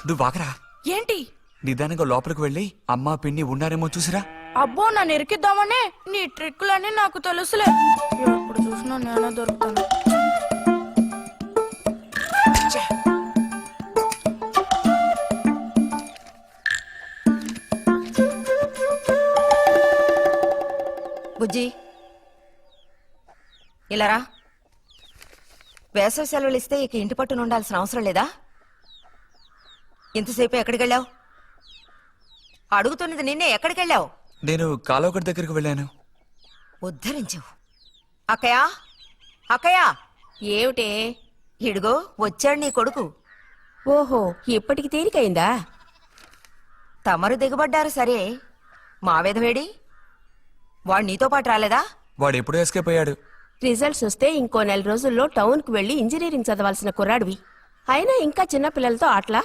నువ్వు వాకరా. ఏంటి? నిదానంగా లోపలికి వెళ్ళి అమ్మా పిన్ని ఉన్నారేమో చూసిరా. అబ్బో నన్ను ఇరికిద్దామని నీ ట్రిక్కులన్నీ నాకు తెలుసులే. ఎప్పుడు చూసినా నేనే దొరుకుతాను. బుజ్జి ఇలారా. వేసవి సెలవులు ఇస్తే ఇక ఇంటి పట్టున ఉండాల్సిన అవసరం లేదా? ఇంతసేపు ఎక్కడికి వెళ్ళావు? అడుగుతున్నది నిన్నే. ఎక్కడికి వెళ్ళావు? నేను కాలువగడ్డ దగ్గరికి వెళ్ళాను. ఉద్ధరించవు. అక్కయ్యా, అక్కయ్యా. ఏమిటే? ఇడుగో వచ్చాడు నీ కొడుకు. ఓహో, ఇప్పటికి తేలికైందా? తమరు దిగబడ్డారు సరే, మా విధవేడి వాడు నీతో పాటు రాలేదా? వాడు ఎప్పుడూ ఎస్కేప్ అయ్యాడు. రిజల్ట్స్ వస్తే ఇంకో 4 రోజుల్లో టౌన్ కు వెళ్లి ఇంజనీరింగ్ చదవాల్సిన కుర్రాడివి. అయినా ఇంకా చిన్న పిల్లలతో ఆటలా?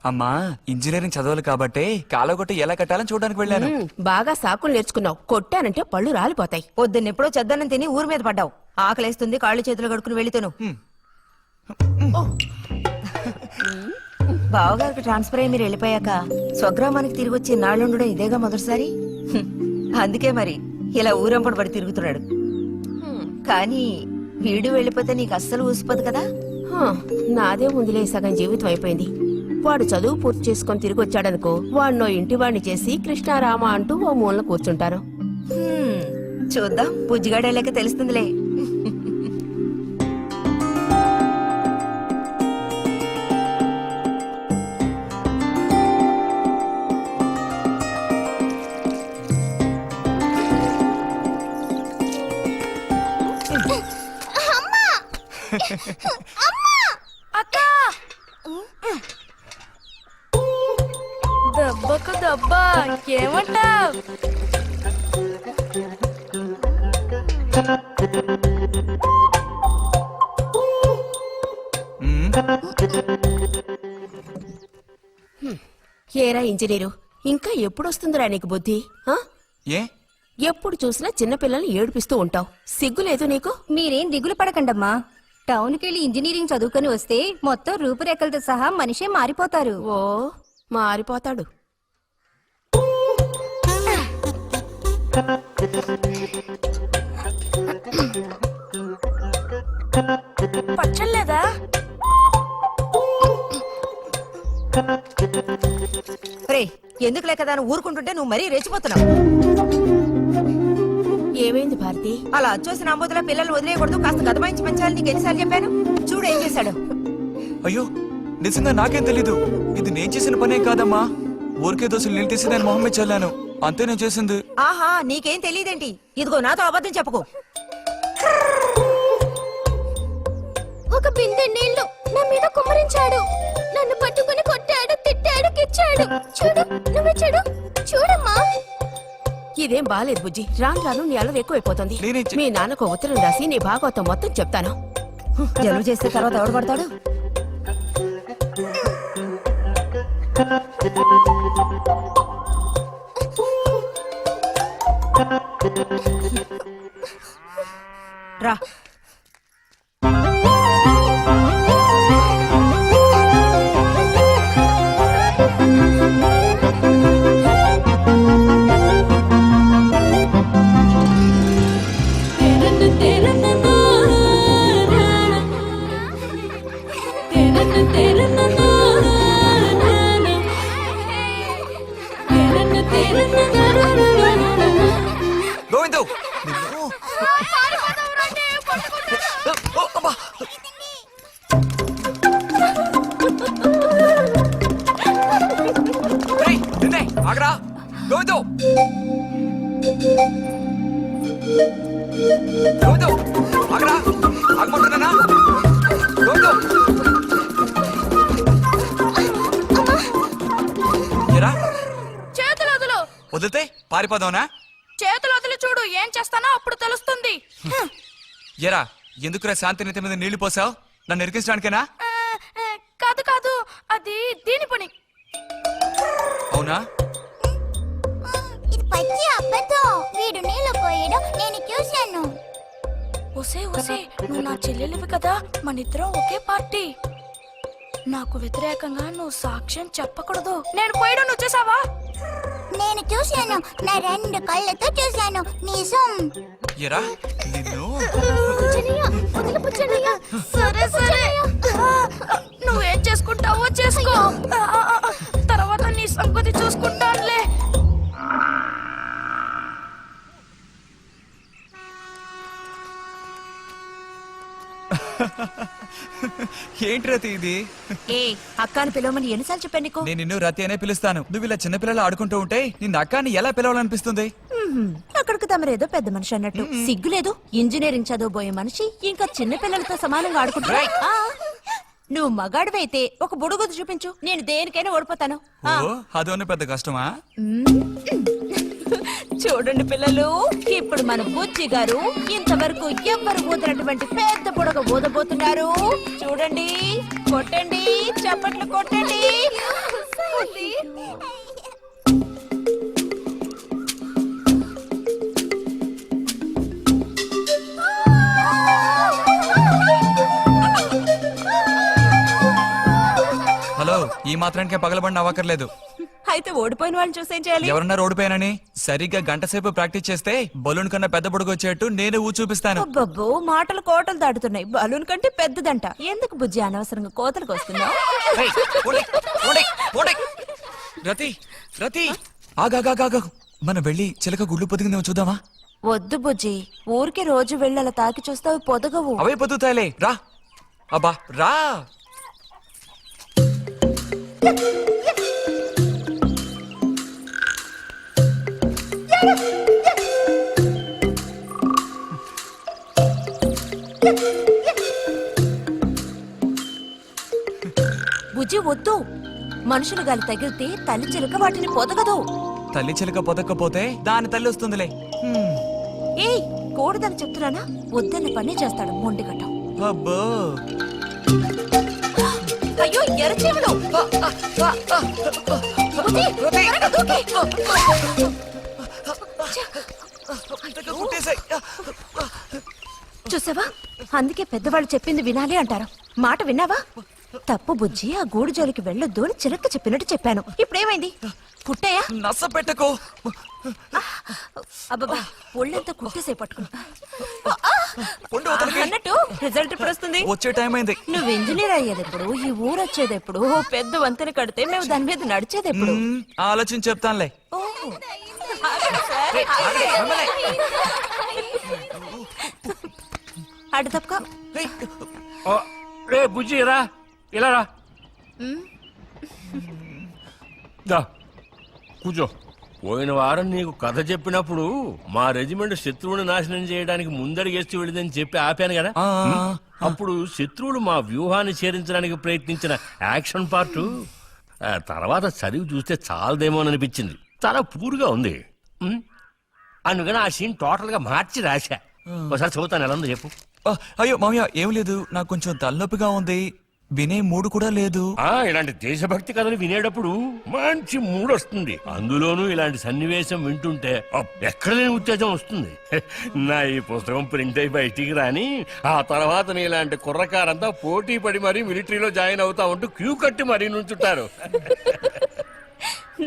అమ్మా, ఇంజనీరింగ్ చదవాలి కాబట్టే కాలువగొట్ట ఎలా కట్టాలని చూడడానికి వెళ్ళాను. బాగా సాకులు నేర్చుకున్నావు. కొట్టానంటే పళ్ళు రాలిపోతాయి. పొద్దున్నెప్పుడో చెద్దన్నం తిని ఊరి మీద పడ్డావు. ఆకలేస్తుంది, కాళ్ళు చేతులు కడుక్కుని వెళితేను. బావగారికి ట్రాన్స్ఫర్ అయ్యి మీరు వెళ్ళిపోయాక స్వగ్రామానికి తిరిగి వచ్చి నాళ్ళుండడం ఇదేగా మొదటిసారి. అందుకే మరి ఇలా ఊరంపడి పడి తిరుగుతున్నాడు. కానీ వీడు వెళ్ళిపోతే నీకు అస్సలు ఊసిపోదు కదా. నాదే ముందులే, సగం జీవితం అయిపోయింది. వాడు చదువు పూర్తి చేసుకొని తిరిగి వచ్చాడనుకో, వాడినో ఇంటి వాడిని చేసి కృష్ణారామ అంటూ ఓ మూలన కూర్చుంటారు. చూద్దాం, బుజ్జిగాడేలేక తెలుస్తుందిలే. అక్క, దెబ్బకు దెబ్బ ఏమంటావ్? ఏరా ఇంజనీరు, ఇంకా ఎప్పుడొస్తుందిరా నీకు బుద్ధి? ఏ ఎప్పుడు చూసినా చిన్నపిల్లల్ని ఏడిపిస్తూ ఉంటావు. సిగ్గులేదు నీకు? మీరేం దిగులు పడకండమ్మా. టౌన్కి వెళ్ళి ఇంజనీరింగ్ చదువుకొని వస్తే మొత్తం రూపురేఖలతో సహా మనిషే మారిపోతారు. ఓ, మారిపోతాడు. పచ్చలేదా? రే, ఎందుకు లేక దాన్ని ఊరుకుంటుంటే నువ్వు మరీ రెచ్చిపోతున్నావు. ఏమైంది భారతి? అలా చూసిన అంబోతుల పిల్లల్ని వదిలేయకూడదు, కాస్త గదమాయించి పెంచాలని నీకు ఎన్నిసార్లు చెప్పాను. చూడు ఏం చేశాడు. అయ్యో, నిజంగా నాకేం తెలీదు. ఇది నేను చేసిన పనేం కాదమ్మా. ఊరికే దోశలు నీళ్ళు తీసి నేను మొహం మీద చల్లాను, అంతే నేను చేసింది. ఆహా, నీకేం తెలియదేంటి? ఇదిగో నాతో అబద్ధం చెప్పుకో. ఒక బిందె నీళ్లు నా మీద కుమ్మరించాడు. నన్ను పట్టుకుని కొట్టాడు, తిట్టాడు, కిచ్చాడు. చూడు, నువ్వే చూడు. చూడమ్మా. ఇదేం బాలేదు బుజ్జి. రాను రాను నీ అల్లరి ఎక్కువైపోతుంది. మీ నాన్నకు ఉత్తరం రాసి నీ భాగవతం మొత్తం చెప్తాను. జలుబు చేస్తే తర్వాత ఎవడు పడతాడు? రా. గోవిందు, రోమితో, ఆగరా, ఆగమంటున్నానా? రోమితో. ఏరా, చేతులు వదులు. వదిలితే పారిపోదావునా? చేతులు వదిలి చూడు, ఏం చేస్తానో అప్పుడు తెలుస్తుంది. ఎరా, ఎందుకురా శాంతి నేత మీద నీళ్లు పోసావు? నన్ను ఇరికించడానికేనా? కాదు కాదు, అది దీని పని. అవునా? ఇది పచ్చి అబద్ధం. వీడు నీళ్ళు పోయడం నేను చూశాను. ఒసే ఒసే, నువ్వు నా చెల్లెలివి కదా, మనిద్దరం ఒకే పార్టీ. నాకు వ్యతిరేకంగా నువ్వు సాక్ష్యం చెప్పకూడదు. నేను పోయడం నువ్వు చేసావా? నేను చూశాను, నా 2 కళ్ళతో చూశాను. నిజం. ఎరా, నిన్ను సరే సరే, నువ్వేం చేసుకుంటావో చేసుకో. తర్వాత నీ సంగతి చూసుకుంటానులే. ఏంటి రతి ఇది? ఏ అక్కాని పిలవమని ఎన్నిసార్లు చెప్పాను నీకు? నేను నిన్ను రతి అనే పిలుస్తాను. నువ్వు ఇలా చిన్నపిల్లలు ఆడుకుంటూ ఉంటే నిన్న అక్కాని ఎలా పిలవాలనిపిస్తుంది? అక్కడికి తమరేదో పెద్ద మనిషి అన్నట్టు సిగ్గులేదు. ఇంజనీరింగ్ చదవబోయే మనిషి ఇంకా చిన్న పిల్లలతో సమానంగా ఆడుకుంటున్నా. ఆ, నువ్వు మగాడివైతే ఒక బుడుగుద్దు చూపించు, నేను దేనికైనా ఓడిపోతాను. ఆ, ఓ, అదోనే పెద్ద కష్టమా? చూడండి పిల్లలు, ఇప్పుడు మన బుజ్జి గారు ఇంతవరకు ఎవ్వరు ఊదినటువంటి పెద్ద బుడగ ఊదబోతున్నారు. చూడండి, కొట్టండి, చప్పట్లు కొట్టండి. హలో, ఈ మాత్రానికే పగలబడిన అవ్వకర్లేదు. అయితే ఓడిపోయిన వాళ్ళని చూసేం చేయాలి? ఎవరన్నా ఓడిపోయానని సరిగ్గా గంట సేపు ప్రాక్టీస్ చేస్తే బలూన్ కన్నా పెద్ద బుడుగు వచ్చేట్టు నేనే ఊ చూపిస్తాను. అబ్బబ్బో, మాటలు కోటలు దాటుతున్నాయి. బలూన్ కంటే పెద్దదంట. ఎందుకు బుజ్జి అనవసరంగా కోతలకు వస్తున్నావు? ఏయ్, పోండి, పోండి, పోండి. రతి, రతి, ఆగాగాగాగు. మనం వెళ్ళి చిలక గుడ్లు పొదిగిందేమో చూద్దామా? వద్దు బుజ్జి, ఊరికి రోజు వెళ్ళి అలా తాకి చూస్తావు, పొదగవు. అవే పొద్దుతాయిలే. రా, అబ్బా రా. బుజ్జి వద్దు, మనుషులు గాలి తగిలితే తల్లి చిలక వాటిని పొదగదు. తల్లి చిలక పొదక్కపోతే దాని తల్లి వస్తుందిలే. ఏయ్, కూడదని చెప్తున్నానా? వద్దన్న పని చేస్తాడు మొండిగట్టం. అబ్బో, అయ్యో ఎర్రచీమలు! బుజ్జి, త్వరగా దూకి. కుట్టేసాయి. చూసావా, అందుకే పెద్దవాళ్ళు చెప్పింది వినాలి అంటారు. మాట విన్నావా? తప్పు బుజ్జి, ఆ గూడు జోలికి వెళ్ళొద్దు అని చిలక చెప్పినట్టు చెప్పాను. ఇప్పుడేమైంది? కుట్టాయా? నచ్చ పెట్టకో. అబ్బబ్బా, ఒళ్ళంతా కుట్టేసే పట్టుకున్నా. ఉండు, వదలకి. అన్నట్టు రిజల్ట్ ఇప్పుడు వస్తుంది. వచ్చే టైం అయింది. నువ్వు ఇంజనీర్ అయ్యేది ఎప్పుడు? ఈ ఊరు వచ్చేది ఎప్పుడు? ఓ పెద్ద వంతెన కడితే మేము దాని మీద నడిచేది ఎప్పుడు? ఆలోచించి చెప్తానులే. ఓహో. ఆగండి సార్, ఆగండి. అటు తప్పుకో. రే బుజ్జి, రా, ఇలా రా. దా, కూర్చో. పోయిన వారం నీకు కథ చెప్పినప్పుడు మా రెజిమెంట్ శత్రువుని నాశనం చేయడానికి ముందడిగేస్తూ వెళ్ళిందని చెప్పి ఆపాను కదా. అప్పుడు శత్రువులు మా వ్యూహాన్ని ఛేదించడానికి ప్రయత్నించిన యాక్షన్ పార్ట్ తర్వాత చదివి చూస్తే చాలదేమో అనిపించింది. చాలా పూర్గా ఉంది. అందుకని ఆ సీన్ టోటల్ గా మార్చి రాశా. ఒకసారి చదువుతాను, ఎలా ఉందో చెప్పు. అయ్యో మామయ్య, ఏం లేదు, నాకు కొంచెం తలనొప్పిగా ఉంది. వినే మూడు కూడా లేదు. ఇలాంటి దేశభక్తి కథలు వినేటప్పుడు మంచి మూడ్ వస్తుంది. అందులోనూ ఇలాంటి సన్నివేశం వింటుంటే ఎక్కడ లేని ఉత్తేజం వస్తుంది. నా ఈ పుస్తకం ప్రింట్ అయి బయటికి రాని ఆ తర్వాత నీ ఇలాంటి కుర్రకారంతా పోటీ పడి మరీ మిలిటరీలో జాయిన్ అవుతా ఉంటూ క్యూ కట్టి మరీ నుంచుంటారు.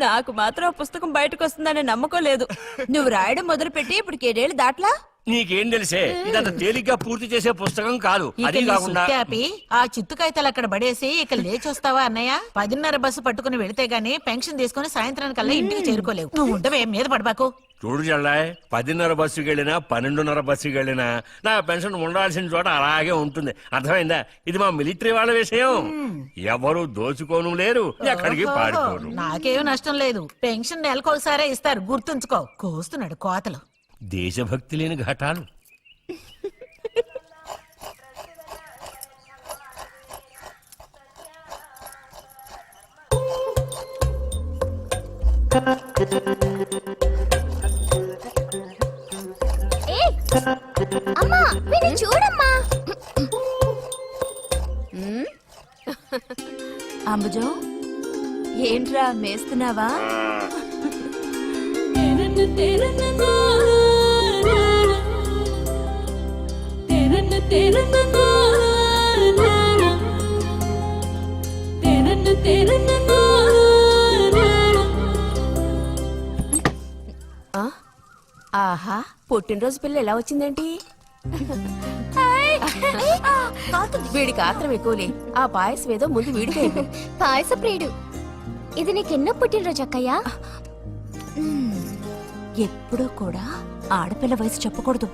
నాకు మాత్రం ఆ పుస్తకం బయటకు వస్తుందనే నమ్మకం లేదు. నువ్వు రాయడం మొదలుపెట్టి ఇప్పుడు 7 దాట్లా. నీకేం తెలిసే, ఇదంత తేలిగ్గా పూర్తి చేసే పుస్తకం కాదు. అది కాకుండా ఆ చిత్తు కాగితాలు అక్కడ పడేసి ఇక లేచొస్తావా అన్నయ్య? 10:30 బస్సు పట్టుకుని వెళితే గానీ పెన్షన్ తీసుకుని సాయంత్రానికల్లా ఇంటికి చేరుకోలేవు. నువ్వు ఉండవే, మీద పడబాకు. చూడు జల్లాయ్, 10:30 బస్సుకి వెళ్ళినా 12:30 బస్సుకి వెళ్ళినా నా పెన్షన్ ఉండాల్సిన చోట అలాగే ఉంటుంది. అర్థమైందా? ఇది మా మిలిటరీ వాళ్ళ విషయం. ఎవరు దోచుకోను లేరు, ఎక్కడికి పారిపోరు. నాకేం నష్టం లేదు. పెన్షన్ నెలకొకసారే ఇస్తారు, గుర్తుంచుకో. కోస్తున్నాడు కోతలు. దేశభక్తి లేని ఘటాలు. ఏయ్, అమ్మా వీడిని చూడమ్మా. అంబుజం ఏంట్రా మేస్తున్నావా? ఆ? ఆహా, పుట్టినరోజు పిల్ల ఎలా వచ్చిందేంటి? వీడికి ఆత్రం ఎక్కువలే. ఆ పాయసం ఏదో ముందు వీడికి అయిపో. పాయస ప్రియుడు. ఇది నీకెన్నో పుట్టినరోజు అక్కయ్యా? ఎప్పుడూ కూడా ఆడపిల్ల వయసు చెప్పకూడదు.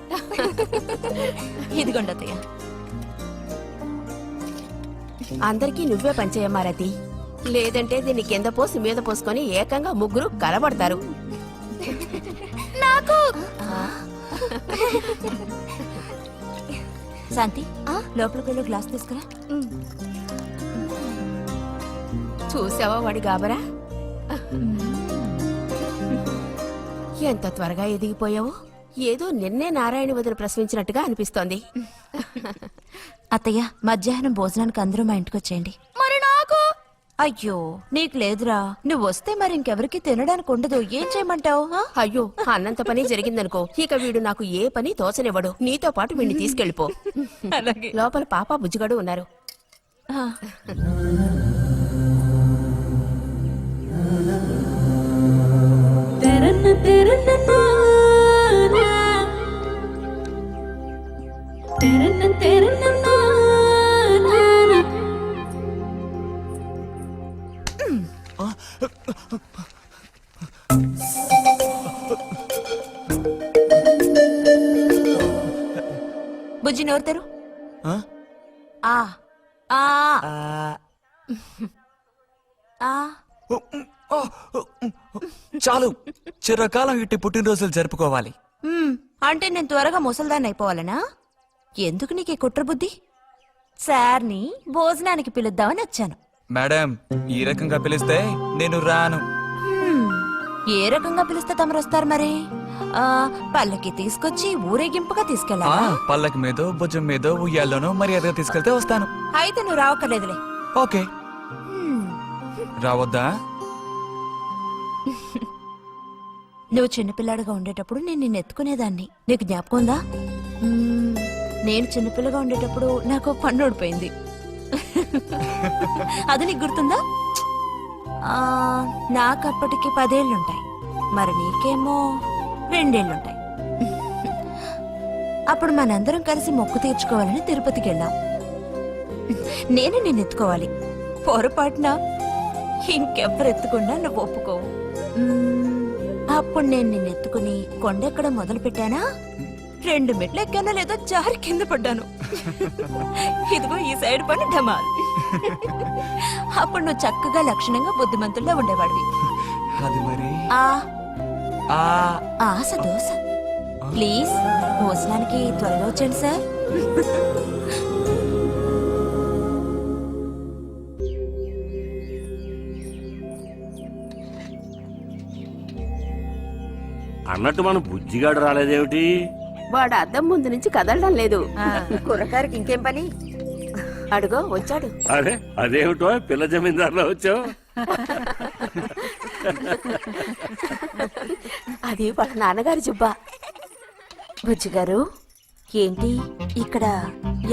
ఇదిగోండి అత్తయ్య. అందరికీ నువ్వే పంచేయమ్మా రతి. లేదంటే దీన్ని కింద పోసి మీద పోసుకొని ఏకంగా ముగ్గురు కలబడతారు. నాకు శాంతి లోపలికి వెళ్ళి గ్లాస్ తీసుకురా. చూసావా వాడి గాబరా? ఎంత త్వరగా ఎదిగిపోయావు. ఏదో నిన్నే నారాయణ వదిన ప్రశ్నించినట్టుగా అనిపిస్తోంది. అత్తయ్య మధ్యాహ్నం భోజనానికి అందరూ మా ఇంటికి వచ్చేయండి. మరి నాకు అయ్యో నీకు లేదురా. నువ్వు వస్తే మరి ఇంకెవరికి తినడానికి ఉండదు. ఏం చేయమంటావు? అయ్యో, అన్నంత పని జరిగిందనుకో, ఇక వీడు నాకు ఏ పని తోచనివ్వడు. నీతో పాటు వీడిని తీసుకెళ్లిపో. లోపల పాప బుజ్జిగాడు ఉన్నారు. బుజ్జి నోరుతారు. ఆ? ఆ ఆ ఆ చాలు, చిరకాలం ఇట్టి పుట్టినరోజులు జరుపుకోవాలి. అంటే నేను త్వరగా ముసల్దాన్ని అయిపోవాలనా? ఎందుకు నీకు ఈ కుట్ర బుద్ధి? సార్ని భోజనానికి పిలుద్దామని వచ్చాను. మేడం, ఈ రకంగా పిలిస్తే నేను రాను. ఏ రకంగా పిలిస్తే తమరు వస్తారు మరి? పల్లకి తీసుకొచ్చి ఊరేగింపుగా తీసుకెళ్ళాలా? పల్లకి మీదో భుజం మీదో ఉయ్యాల్లోనో మర్యాదగా తీసుకెళ్తే వస్తాను. అయితే నువ్వు రావక్కర్లేదులే. ఓకే, రావద్దా? నువ్వు చిన్నపిల్లాడిగా ఉండేటప్పుడు నేను నిన్ను ఎత్తుకునేదాన్ని. నీకు జ్ఞాపకం ఉందా? నేను చిన్నపిల్లగా ఉండేటప్పుడు నాకు పన్ను ఊడిపోయింది. అది నీకు గుర్తుందా? నాకు అప్పటికి 10 ఏళ్లుంటాయి. మరి నీకేమో 2 ఏళ్లుంటాయి. అప్పుడు మనందరం కలిసి మొక్కు తీర్చుకోవాలని తిరుపతికి వెళ్ళాం. నేను నిన్ను ఎత్తుకోవాలి. పొరపాటున ఇంకెవ్వరు ఎత్తుకున్నా నువ్వు ఒప్పుకోవు. అప్పుడు నేను నిన్ను ఎత్తుకుని కొండెక్కడం మొదలు పెట్టానా, 2 మెట్లు ఎక్కానో లేదో జారి కింద పడ్డాను. ఇదిగో ఈ సైడ్ పని ఢమాల్. అప్పుడు నువ్వు చక్కగా లక్షణంగా బుద్ధిమంతుల్లో ఉండేవాడివి. అది మరి ఆశ దోశ. ప్లీజ్ భోజనానికి త్వరగా వచ్చండి సార్. అన్నట్టు మన బుజ్జిగాడు రాలేదేమిటి? వాడు అద్దం ముందు నుంచి కదలడం లేదు. కుర్రకారికి ఇంకేం పని? అడుగో వచ్చాడు. అరే అదేమిటో పిల్ల జమీందారులో వచ్చావు. అది వాళ్ళ నాన్నగారి జుబ్బా. బుజ్జిగారు ఏంటి ఇక్కడ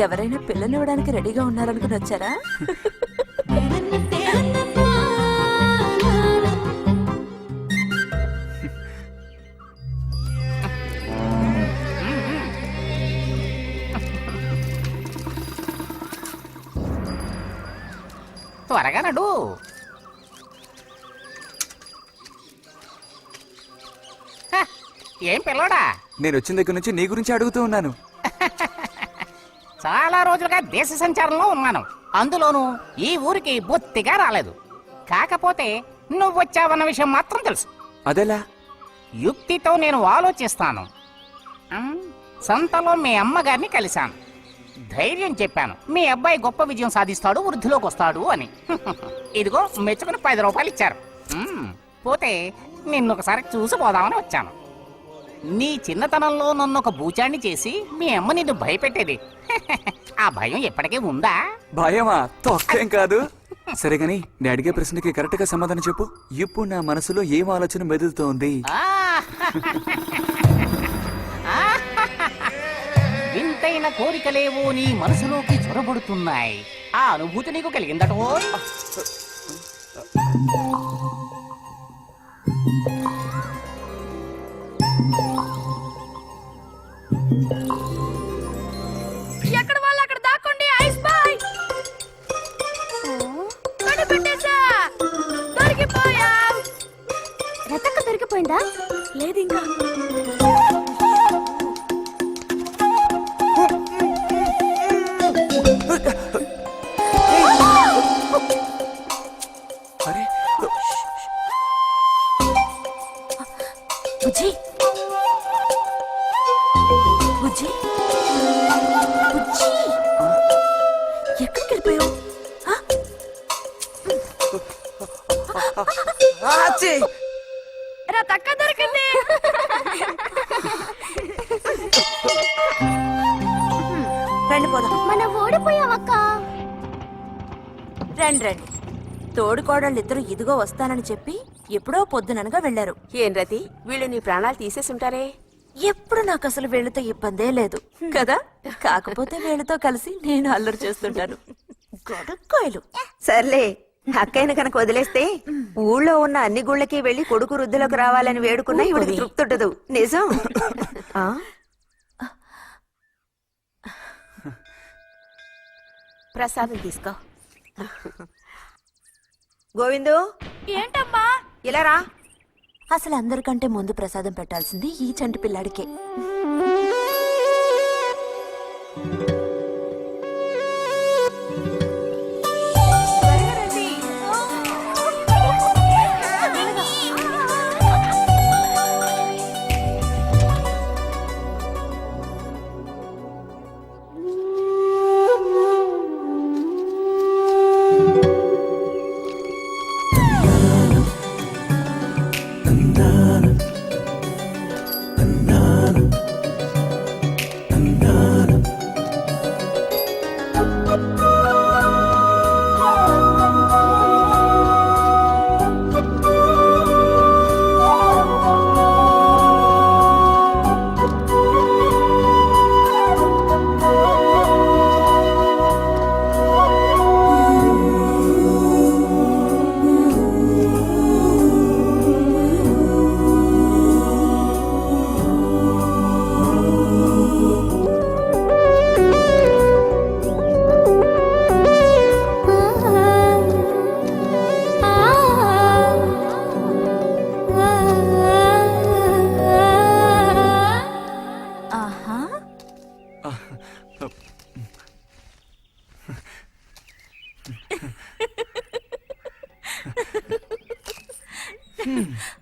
ఎవరైనా పిల్లనివ్వడానికి రెడీగా ఉన్నారనుకుని వచ్చారా? త్వరగా నడు. ఏం పిల్లోడా, నేను వచ్చిన దగ్గర నుంచి నీ గురించి అడుగుతూ ఉన్నాను. చాలా రోజులుగా దేశ సంచారంలో ఉన్నాను. అందులోనూ ఈ ఊరికి బొత్తిగా రాలేదు. కాకపోతే నువ్వు వచ్చావన్న విషయం మాత్రం తెలుసు. అదెలా? యుక్తితో నేను ఆలోచిస్తాను. సంతలో మీ అమ్మగారిని కలిశాను. ధైర్యం చెప్పాను, మీ అబ్బాయి గొప్ప విజయం సాధిస్తాడు, వృద్ధిలోకి వస్తాడు అని. ఇదిగో మెచ్చుకుని 10 రూపాయలు ఇచ్చారు. పోతే నిన్నొకసారి చూసిపోదామని వచ్చాను. నీ చిన్నతనంలో నన్ను ఒక బూచాన్ని చేసి మీ అమ్మ నిన్ను భయపెట్టేది. ఆ భయం ఎప్పటికీ ఉందా? భయమా? తొక్కేం కాదు. సరే గాని నేను అడిగే ప్రశ్నకి కరెక్ట్ గా సమాధానం చెప్పు. ఇప్పుడు నా మనసులో ఏం ఆలోచన మెదులుతోంది? ఆ! వింతైన కోరికలేవో నీ మనసులోకి చొరబడుతున్నాయి. ఆ అనుభూతి నీకు కలిగిందటో? ఎక్కడ వాళ్ళు అక్కడ దాక్కోండి. Ice boy కనిపెట్టేశా. దొరికిపోయాం. రతక్క దొరికిపోయిందా? లేదు ఇంకా. అరే బుజ్జి బుజ్జి బుజ్జి ఎక్కడికి వెళ్ళిపోయావు? రా తక్క దొరికింది. రండి పోదాం. మనం ఓడిపోయామక్క. రండి రండి. తోడుకోడళ్ళు ఇద్దరు ఇదిగో వస్తానని చెప్పి ఎప్పుడో పొద్దుననగా వెళ్లారు. ఏం రతి, వీళ్ళు నీ ప్రాణాలు తీసేసుంటారే. ఎప్పుడు నాకు అసలు వీళ్ళతో ఇబ్బందే లేదు కదా. కాకపోతే వీళ్ళతో కలిసి నేను అల్లరి చేస్తుంటాను. గొడక్కాయలు. సర్లే, అక్కయ్యను కనుక వదిలేస్తే ఊళ్ళో ఉన్న అన్ని గుళ్ళకి వెళ్లి కొడుకు వృద్ధిలోకి రావాలని వేడుకున్నా ఇవిడికి తృప్తి ఉండదు. నిజం. ఆ? ప్రసాదం తీసుకో. గోవిందు, ఏంటమ్మా? ఇలా రా. అసలు అందరికంటే ముందు ప్రసాదం పెట్టాల్సింది ఈ చంటి పిల్లాడికే.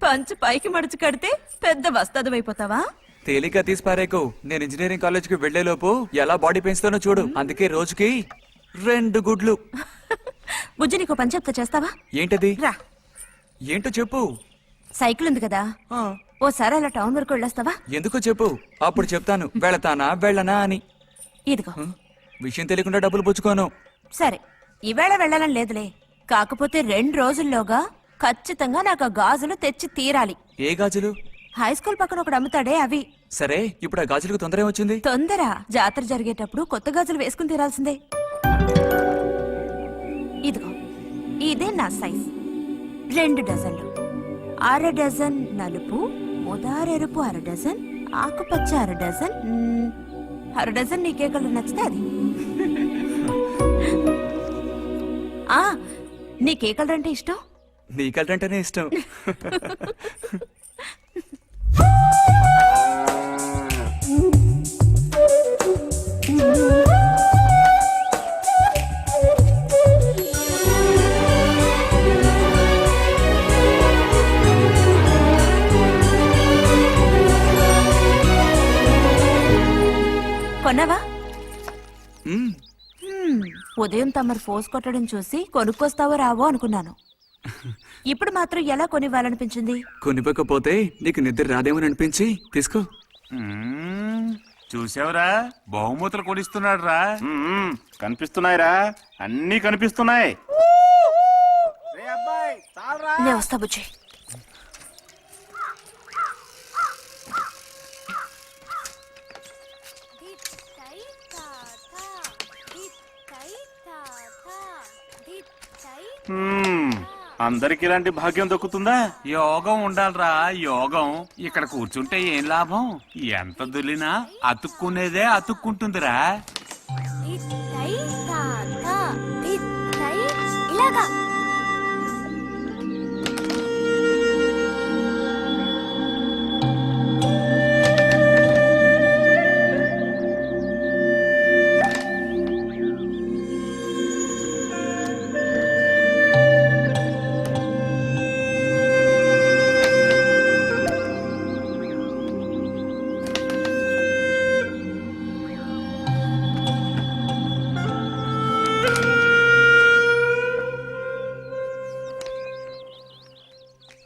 పంచు పైకి మడుచు కడితే పెద్ద వస్తాదమైపోతావా? తేలిక తీసి పారేకు. నేను ఇంజనీరింగ్ కాలేజ్ కి వెళ్లేలోపు ఎలా బాడీ పెంచుతానో చూడు. అందుకే రోజుకి 2 గుడ్లు. బుజ్జి, నీకు పని చెప్తా, చేస్తావా? ఏంటది? రా. ఏంటో చెప్పు. సైకిల్ ఉంది కదా, ఆ, ఓసారి అలా టౌన్ వరకు వెళ్ళొస్తావా? ఎందుకో చెప్పు, అప్పుడు చెప్తాను వెళతానా వెళ్ళనా అని. ఇదిగో. విషయం తెలియకుండా డబ్బులు పుచ్చుకోను. సరే, ఈవేళ వెళ్ళాలని లేదులే. కాకపోతే 2 రోజుల్లోగా ఖచ్చితంగా నాకు ఆ గాజులు తెచ్చి తీరాలి. ఏ గాజులు? హై స్కూల్ పక్కన ఒకడు అమ్ముతాడే అవి. సరే, ఇప్పుడు ఆ గాజులకు తొందర ఏమొచ్చింది? తొందర జాతర జరిగేటప్పుడు కొత్త గాజులు వేసుకుని తీరాల్సిందే. ఇదిగో, ఇదే నా సైజ్. 2 డజన్లు. 1/2 డజన్ నలుపు, ఉదారెరుపు 1/2 డజన్, ఆకుపచ్చ 1/2 డజన్. 1/2 డజన్ నీకే కలర్ నచ్చితే అది. ఆ, నీకే కలర్ అంటే ఇష్టం? నీ కలరంటేనే ఇష్టం. ఉదయం తమరు ఫోర్స్ కొట్టడం చూసి కొనుక్కొస్తావో రావో అనుకున్నాను. ఇప్పుడు మాత్రం ఎలా కొనివ్వాలనిపించింది? కొనివ్వకపోతే నీకు నిద్ర రాదేమని అనిపించి తీసుకో. చూసావురా, బహుమతులు కొనిస్తున్నాడు రా. కనిపిస్తున్నాయిరా, అన్నీ కనిపిస్తున్నాయి. నే వస్తా బుజ్జి. అందరికి ఇలాంటి భాగ్యం దక్కుతుందా? యోగం ఉండాలిరా, యోగం. ఇక్కడ కూర్చుంటే ఏం లాభం? ఎంత దులినా అతుక్కునేదే అతుక్కుంటుందిరా. ఇలాగా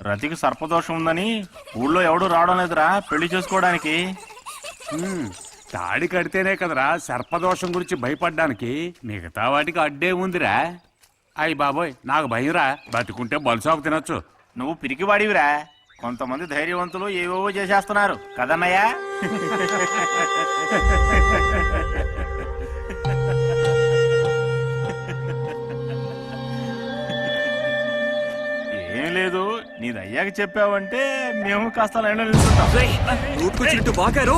రతికి సర్పదోషం ఉందని ఊళ్ళో ఎవడు రావడం లేదురా పెళ్లి చేసుకోవడానికి. తాడి కడితేనే కదరా సర్పదోషం గురించి భయపడ్డానికి, మిగతా వాటికి అడ్డే ఉందిరా. అయ్యి బాబోయ్, నాకు భయంరా. బతుకుంటే బలుసాకు తినొచ్చు. నువ్వు పిరికివాడివిరా. కొంతమంది ధైర్యవంతులు ఏవేవో చేసేస్తున్నారు కదన్నయ్యా. ఏం లేదు, నీది అయ్యాక చెప్పావంటే మేము కాస్త లైన్లో నిలుస్తుంటాం. నోటుకొచ్చినట్టు బాగారు.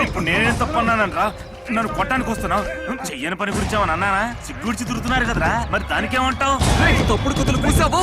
ఇప్పుడు నేనేం తప్పన్నానంట్రా? నన్ను కొట్టడానికి వస్తున్నావు. చెయ్యని పని గురించి ఏమని అన్నానా? సిగ్గుడిచి తిరుగుతున్నారు కదరా, మరి దానికేమంటావు? తప్పుడు కుతులు పూసావు.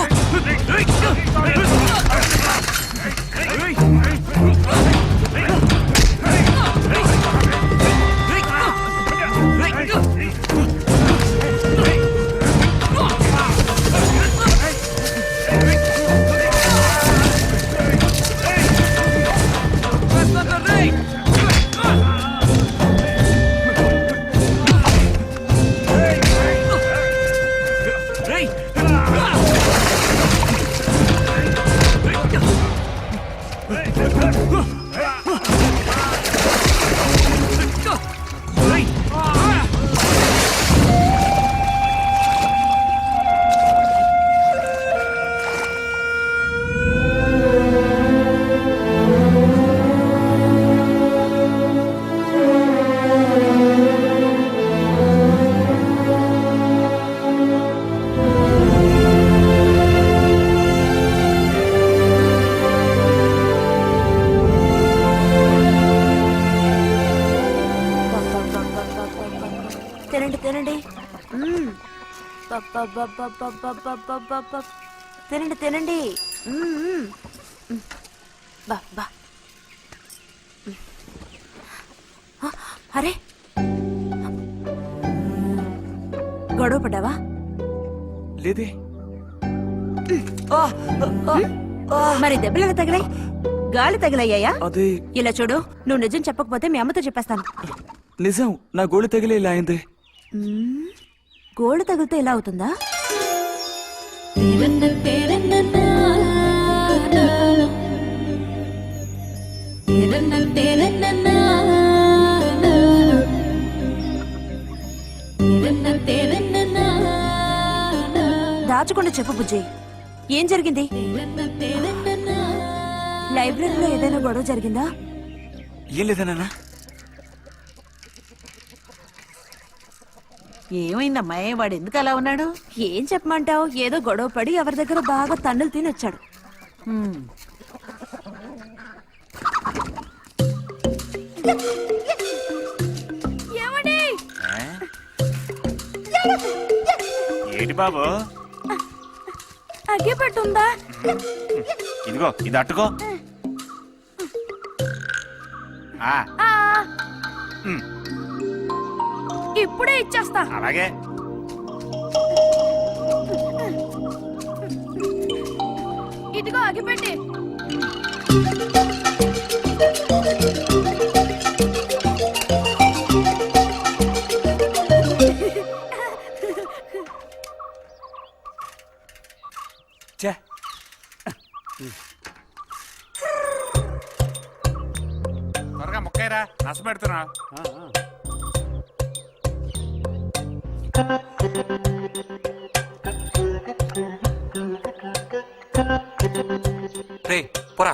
తినండి తినండి. తినండి తినండి. బా బా. అరే, గొడవ పడ్డావా? లేదే. మరి దెబ్బలు ఎలా తగిలాయి? గాలి తగిలయ్యాయా? అదే. ఇలా చూడు, నువ్వు నిజం చెప్పకపోతే మీ అమ్మతో చెప్పేస్తాను. నిజం, నా గోళ తగిలే ఇలా అయింది. గోడ తగిలితే ఇలా అవుతుందా? దాచకుండా చెప్పు బుజ్జి, ఏం జరిగింది? లైబ్రరీలో ఏదైనా గొడవ జరిగిందా? ఏం లేదా నాన్న? ఏమైందమ్మాయి, వాడు ఎందుకు అలా ఉన్నాడు? ఏం చెప్పమంటావు, ఏదో గొడవ పడి ఎవరి దగ్గర బాగా తన్నులు తిని వచ్చాడు. ఏంటి బాబు? అగ్గి పెట్టుందా? ఇదిగో ఇది అట్టుకో. ఇప్పుడే ఇచ్చేస్తా. అలాగే. ఇదిగో అగ్గిపెట్టి. ముక్కైరా నస పెడుతున్నా రే పోరా.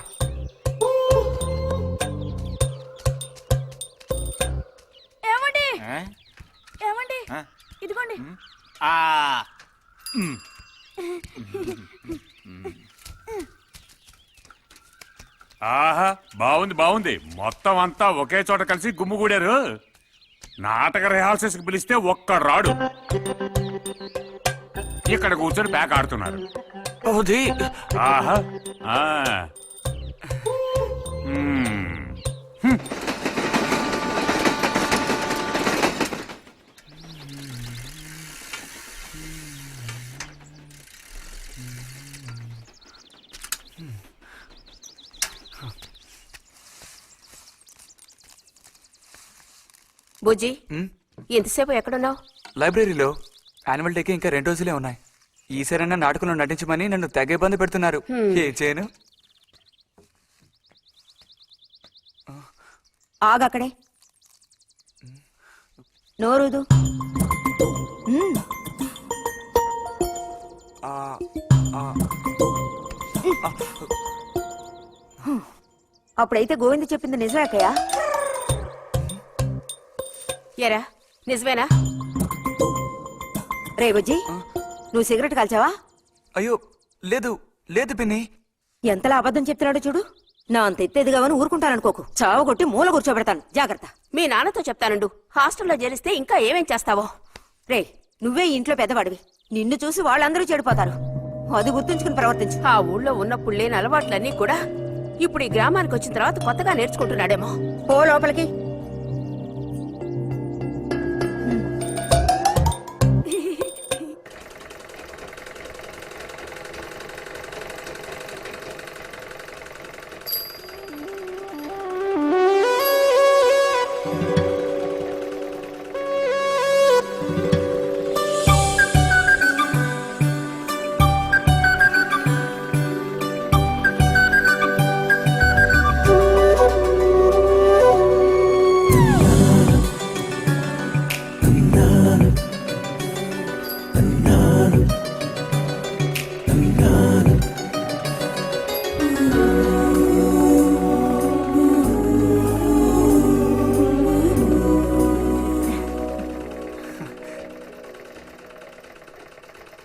ఏమండి ఆ? ఏమండి ఆ? ఇదిగోండి ఆ, ఉమ్. ఆహా బాగుంది బాగుంది మొత్తం అంతా ఒకే చోట కలిసి గుమ్ముగూడారు నాటక రిహార్సల్స్ కి పిలిస్తే ఒక్క రాడు ఇక్కడ కూర్చొని బ్యాక్ ఆడుతున్నారు అది ఆహా ఆ. మ్మ్. బుజ్జి ఉమ్, ఎంతసేపు ఎక్కడున్నావు? లైబ్రరీలో యాన్యువల్ డేకి ఇంకా 2 రోజులే ఉన్నాయి. ఈసారైనా నాటకంలో నటించమని నన్ను తెగ ఇబ్బంది పెడుతున్నారు. ఏం చేయను? ఆగక్కడే నోరుదు. ఆ, ఆ, అప్పుడైతే గోవింద చెప్పింది నిజమేకయ్యా? ఎరా నిజమేనా? రే బుజ్జి, నువ్వు సిగరెట్ కాల్చావా? అయ్యో లేదు లేదు పిన్ని. ఎంతలా అబద్ధం చెప్తున్నాడో చూడు. నా అంత ఎత్తేదిగావని ఊరుకుంటాననుకోకు. చావగొట్టి మూల కూర్చోబెడతాను. జాగ్రత్త. మీ నాన్నతో చెప్తానుండు. హాస్టల్లో చేరిస్తే ఇంకా ఏమేం చేస్తావో. రే నువ్వే ఈ ఇంట్లో పెద్దవాడివి. నిన్ను చూసి వాళ్ళందరూ చెడిపోతారు. అది గుర్తుంచుకుని ప్రవర్తించు. ఆ ఊళ్ళో ఉన్నప్పుడు లేని అలవాట్లన్నీ కూడా ఇప్పుడు ఈ గ్రామానికి వచ్చిన తర్వాత కొత్తగా నేర్చుకుంటున్నాడేమో. పో లోపలికి.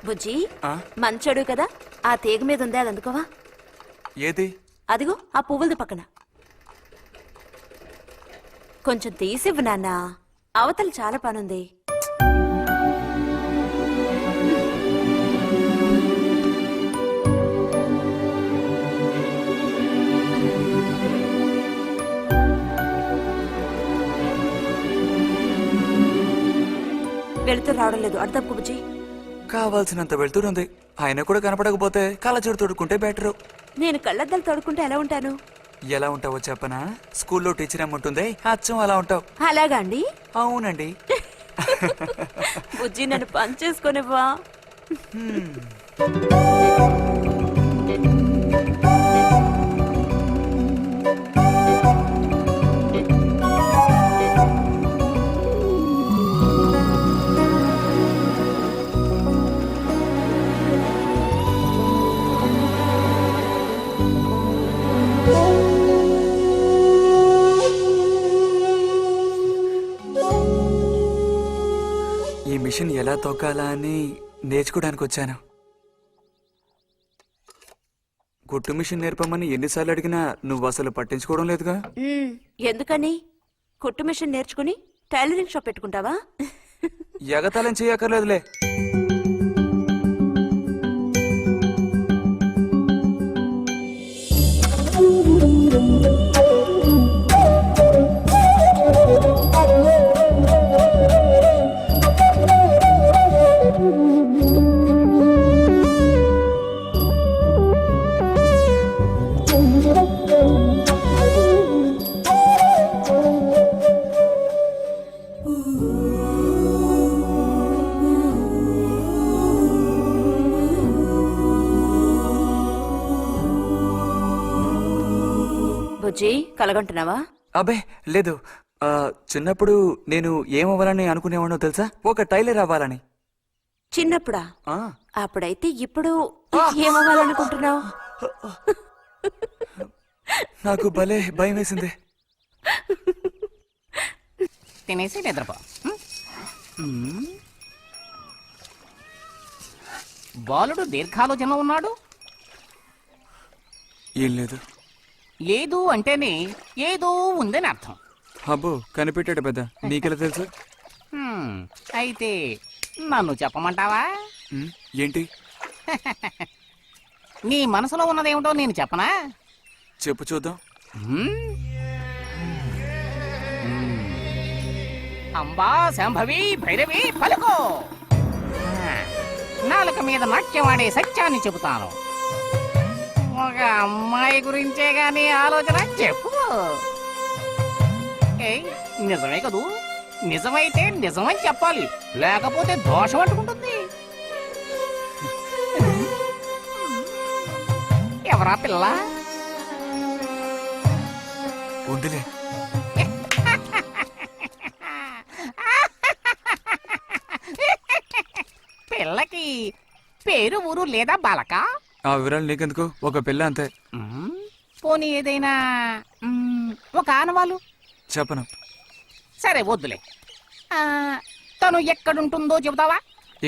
బుజ్జి ఆ? మంచోడు కదా, ఆ తీగ మీద ఉంది, అది అందుకోవా? ఏది? అదిగో ఆ పువ్వులది పక్కన. కొంచెం తీసివ్వు నాన్న, అవతల చాలా పనుంది. వెళుతూ రావడం లేదు, అర్థం బుజ్జి. కావాల్సినంత వెళ్తురుంది. ఆయన కూడా కనపడకపోతే కళ్ళజోడు తొడుక్కుంటే బెటరు. నేను కళ్ళద్దాలు తోడుకుంటే ఎలా ఉంటాను? ఎలా ఉంటావో చెప్పనా? స్కూల్లో టీచర్ ఏముంటుంది, అచ్చం అలా ఉంటావు. అలాగా అండి? అవునండి. బుజ్జి నన్ను పని చేసుకునివ్వా. ఈ మిషన్ ఎలా తొక్కాలా అని నేర్చుకోవడానికి వచ్చాను. గుట్టు మిషన్ నేర్పమని ఎన్నిసార్లు అడిగినా నువ్వు అసలు పట్టించుకోవడం లేదుగా. ఎందుకని? కుట్టు మిషన్ నేర్చుకుని టైలరింగ్ షాప్ పెట్టుకుంటావా? ఎగతాళం చేయక్కర్లేదులే. బుజ్జి కలగంటున్నావా? అబే లేదు. చిన్నప్పుడు నేను ఏమవ్వాలని అనుకునేవాడో తెలుసా? ఒక టైలర్ అవ్వాలని. చిన్నప్పుడా? ఆ, అప్పుడైతే ఇప్పుడు ఏమవ్వాలనుకుంటున్నావు? నాకు భలే భయం వేసింది. తినేసి నిద్రపో. బాలుడు దీర్ఘాలోచనలో ఉన్నాడు. ఏం లేదు. లేదు అంటేనే ఏదో ఉందని అర్థం. అబ్బో కనిపెట్టాడు పెద్ద. నీకెలా తెలుసు? అయితే నన్ను చెప్పమంటావా? ఏంటి? నీ మనసులో ఉన్నదేమిటో నేను చెప్పనా? చెప్పు చూద్దాం. అంబా శాంభవి భైరవి పలుకో. నాలుక మీద నాట్యమాడే సత్యాన్ని చెబుతాను. ఒక అమ్మాయి గురించే గాని ఆలోచన చెప్పు. ఏయ్, నిజమే కదూ? నిజమైతే నిజమని చెప్పాలి, లేకపోతే దోషం అంటుకుంటుంది. ఎవరా పిల్ల? ఉందిలే. పిల్లకి పేరు ఊరు లేదా బాలక? ఆ వివరాలు నీకెందుకు? ఒక పిల్ల అంతే. పోనీ ఏదైనా ఒక ఆనవాలు? చెప్పను. సరే వద్దులే. తను ఎక్కడుంటుందో చెబుతావా?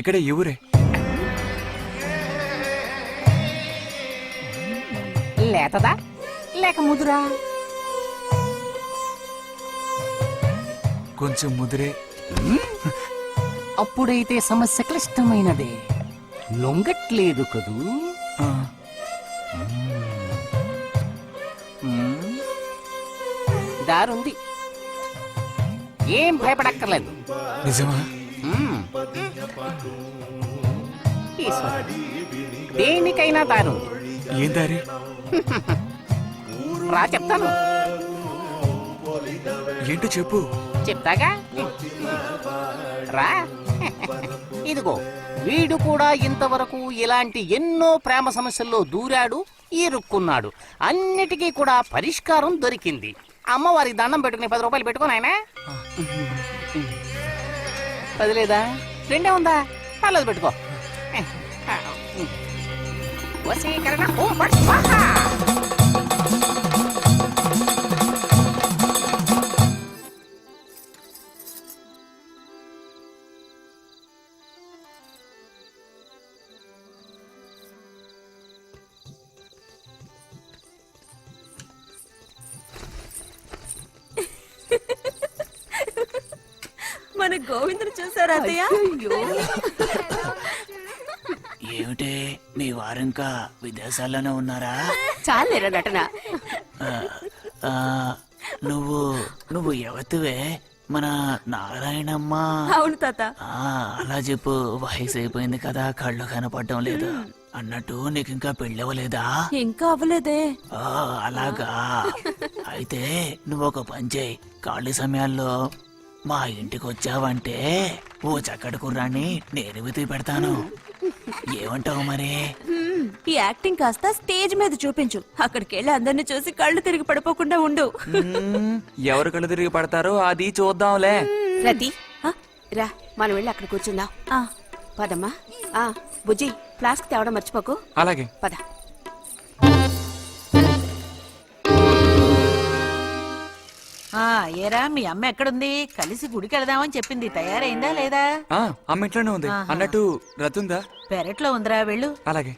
ఇక్కడే ఈ ఊరే. లేతదా లేక ముదురా? కొంచెం ముదిరే. అప్పుడైతే సమస్య క్లిష్టమైనదే. లొంగట్లేదు కదూ? ఆ, దారుంది, ఏం భయపడక్కర్లేదు. నిజమా? ఈశ్వరుడు, దేనికైనా దారుంది. ఏం దారి? రా చెప్తాను. ఏంటో చెప్పు. చెప్తాగా, రా. ఇదిగో, వీడు కూడా ఇంతవరకు ఇలాంటి ఎన్నో ప్రేమ సమస్యల్లో దూరాడు, ఇరుక్కున్నాడు. అన్నిటికీ కూడా పరిష్కారం దొరికింది. అమ్మవారి దండం పెట్టుకుని 10 రూపాయలు పెట్టుకో నాయనా. 10 లేదా? 2 ఉందా? పర్లేదు పెట్టుకో. వశీకరణ ఓం ఫట్ స్వాహా. మన గోవిందుని చూసారా అత్తయ్య? ఏమిటే మీ వారింకా విదేశాల్లోనే ఉన్నారా? చాలేరా నటన. ఆ, నువ్వు ఎవతివే? మన నారాయణమ్మ? అవును తాత. అలా చెప్పు. వయసు అయిపోయింది కదా, కళ్ళు కనపడటం లేదు. అన్నట్టు నీకు ఇంకా పెళ్ళవలేదా? ఇంకా అవ్వలేదే. అలాగా. అయితే నువ్వు ఒక పని చేయి. ఖాళీ సమయాల్లో మా ఇంటికి వచ్చావంటే ఓ చక్కటి కుర్రాన్ని నేను వెతికి పెడతాను. ఏమంటావు మరి? ఈ యాక్టింగ్ కాస్త స్టేజ్ మీద చూపించు. అక్కడికి వెళ్ళి అందరిని చూసి కళ్ళు తిరిగి పడిపోకుండా ఉండు. ఎవరు కళ్ళు తిరిగి పడతారో అది చూద్దాంలే. రతి, రా మనం వెళ్ళి అక్కడ కూర్చుందాం. పదమ్మా. బుజ్జి, ఫ్లాస్క్ తేవడం మర్చిపోకు. అలాగే. పద. ఏరా మీ అమ్మ ఎక్కడుంది? కలిసి గుడికి వెళదామని చెప్పింది. తయారైందా లేదా? అమ్మ ఇంట్లోనే ఉంది. అన్నట్టు రతుందా? పెరట్లో ఉందిరా, వెళ్ళు. అలాగే.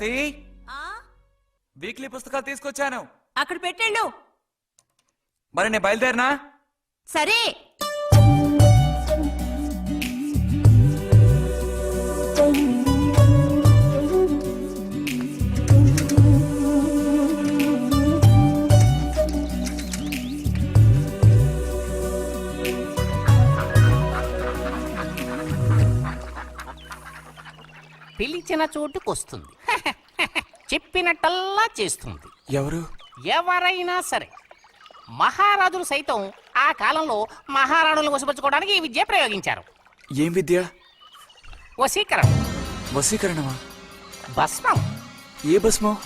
శాంతి వీక్లీ పుస్తకాలు తీసుకొచ్చాను. అక్కడ పెట్టండు. మరి నేను బయలుదేరినా? సరే. పిలిచిన చోటుకొస్తుంది. చెప్పినట్టల్లా చేస్తుంది. ఎవరు? ఎవరైనా సరే. మహారాజులు సైతం ఆ కాలంలో మహారాణులను వశపరచుకోవడానికి ఈ విద్య ప్రయోగించారు. ఏం విద్య? వశీకరణ. వశీకరణమా? భస్మం. ఏ భస్మం?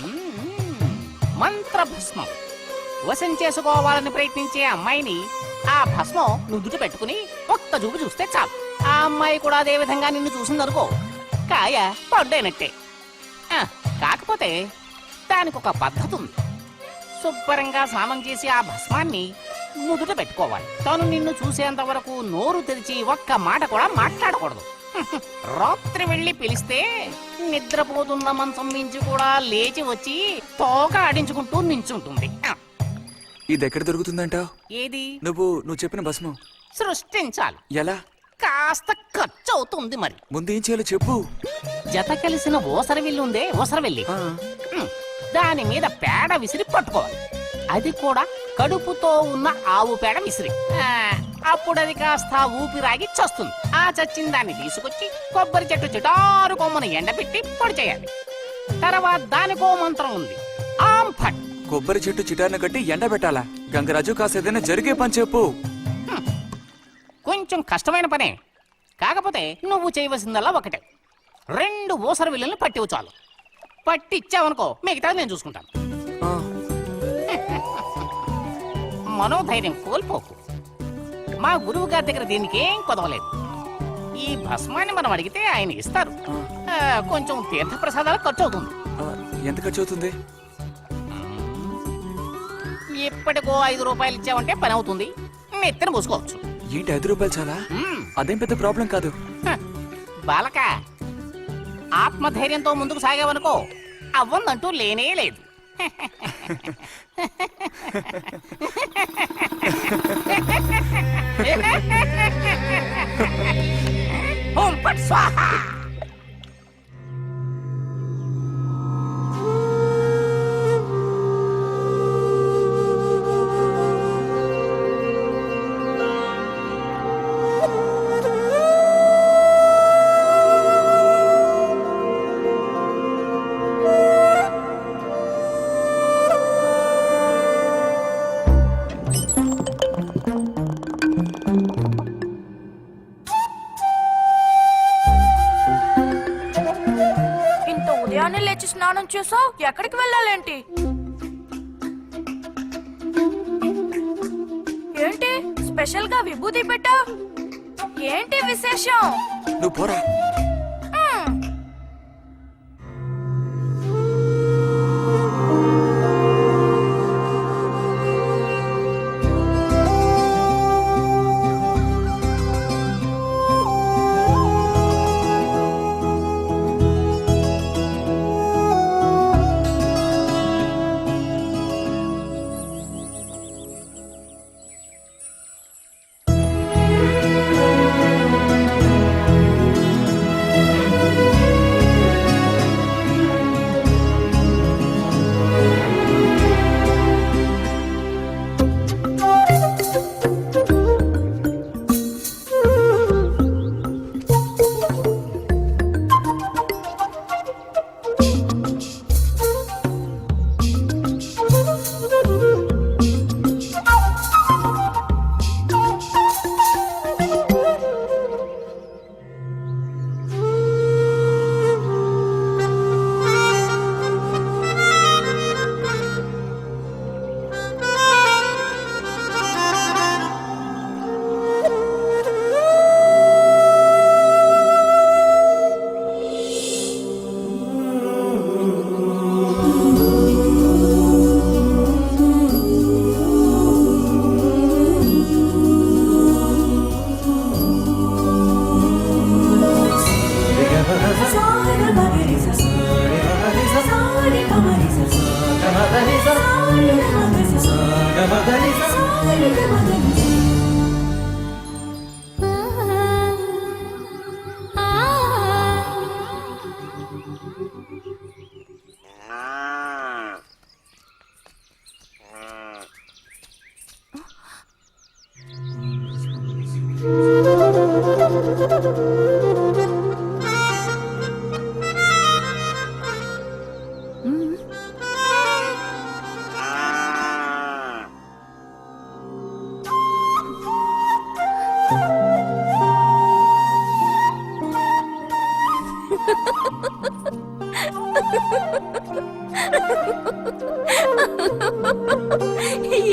మంత్ర భస్మం. వశం చేసుకోవాలని ప్రయత్నించే అమ్మాయిని ఆ భస్మం నుదుట పెట్టుకుని ఒక్క చూపు చూస్తే చాలు. ఆ అమ్మాయి కూడా అదే విధంగా నిన్ను చూసిందనుకో, కాయ పడ్డైనట్టే. కాకపోతే దానికి ఒక పద్ధతి ఉంది. శుభ్రంగా స్నానం చేసి ఆ భస్మాన్ని నుదుట పెట్టుకోవాలి. తను నిన్ను చూసేంత వరకు నోరు తెరిచి ఒక్క మాట కూడా మాట్లాడకూడదు. రాత్రి వెళ్ళి పిలిస్తే నిద్రపోతున్న మంచం నుంచి కూడా లేచి వచ్చి తోక ఆడించుకుంటూ నించుంటుంది. ఇది ఎక్కడ దొరుకుతుందంటావు? ఏది? నువ్వు చెప్పిన భస్మం సృష్టించాలి. ఎలా? కాస్త ఖర్చు అవుతుంది. మరి ముందు ఏం చేయాలో చెప్పు. జత కలిసిన ఓసరవిల్లు ఉందే, ఓసరవెల్లి, దాని మీద పేడ విసిరి పట్టుకోవాలి. అది కూడా కడుపుతో ఉన్న ఆవు పేడ విసిరి. అప్పుడు అది కాస్త ఊపిరాగి చస్తుంది. ఆ చచ్చిన దాన్ని తీసుకొచ్చి కొబ్బరి చెట్టు చిటారు కొమ్మను ఎండబెట్టి పొడి చేయాలి. తర్వాత దానికో మంత్రం ఉంది, ఆం ఫట్. కొబ్బరి చెట్టు చిటార్ను కట్టి ఎండబెట్టాలా? గంగరాజు కాసేదైనా జరిగే పని చెప్పు. కొంచెం కష్టమైన పనే. కాకపోతే నువ్వు చేయవలసిందల్లా ఒకటే, 2 ఊసర విల్లుల్ని పట్టివు చాలు. పట్టి ఇచ్చావనుకో, మిగతాది నేను చూసుకుంటాను. మనోధైర్యం కోల్పోకు. మా గురువు గారి దగ్గర దీనికి ఏం కొదవలేదు. ఈ భస్మాన్ని మనం అడిగితే ఆయన ఇస్తారు. కొంచెం తీర్థ ప్రసాదాలు ఖర్చు అవుతుంది. ఎంత ఖర్చు అవుతుంది? ఇప్పటికో 5 రూపాయలు ఇచ్చావంటే పని అవుతుంది. నెత్తిన మూసుకోవచ్చు. ఏంటి 5 రూపాయలు చాలా? అదేం పెద్ద ప్రాబ్లం కాదు. బాలక, ఆత్మధైర్యంతో ముందుకు సాగావనుకో, అవ్వందంటూ లేనే లేదు. ఓం ఫట్ స్వాహా. ఉదయాన్నే లేచి స్నానం చేసావు, ఎక్కడికి వెళ్ళాలేంటి? ఏంటి స్పెషల్ గా విభూతి పెట్టా? ఏంటి విశేషం? నువ్వు పోరా.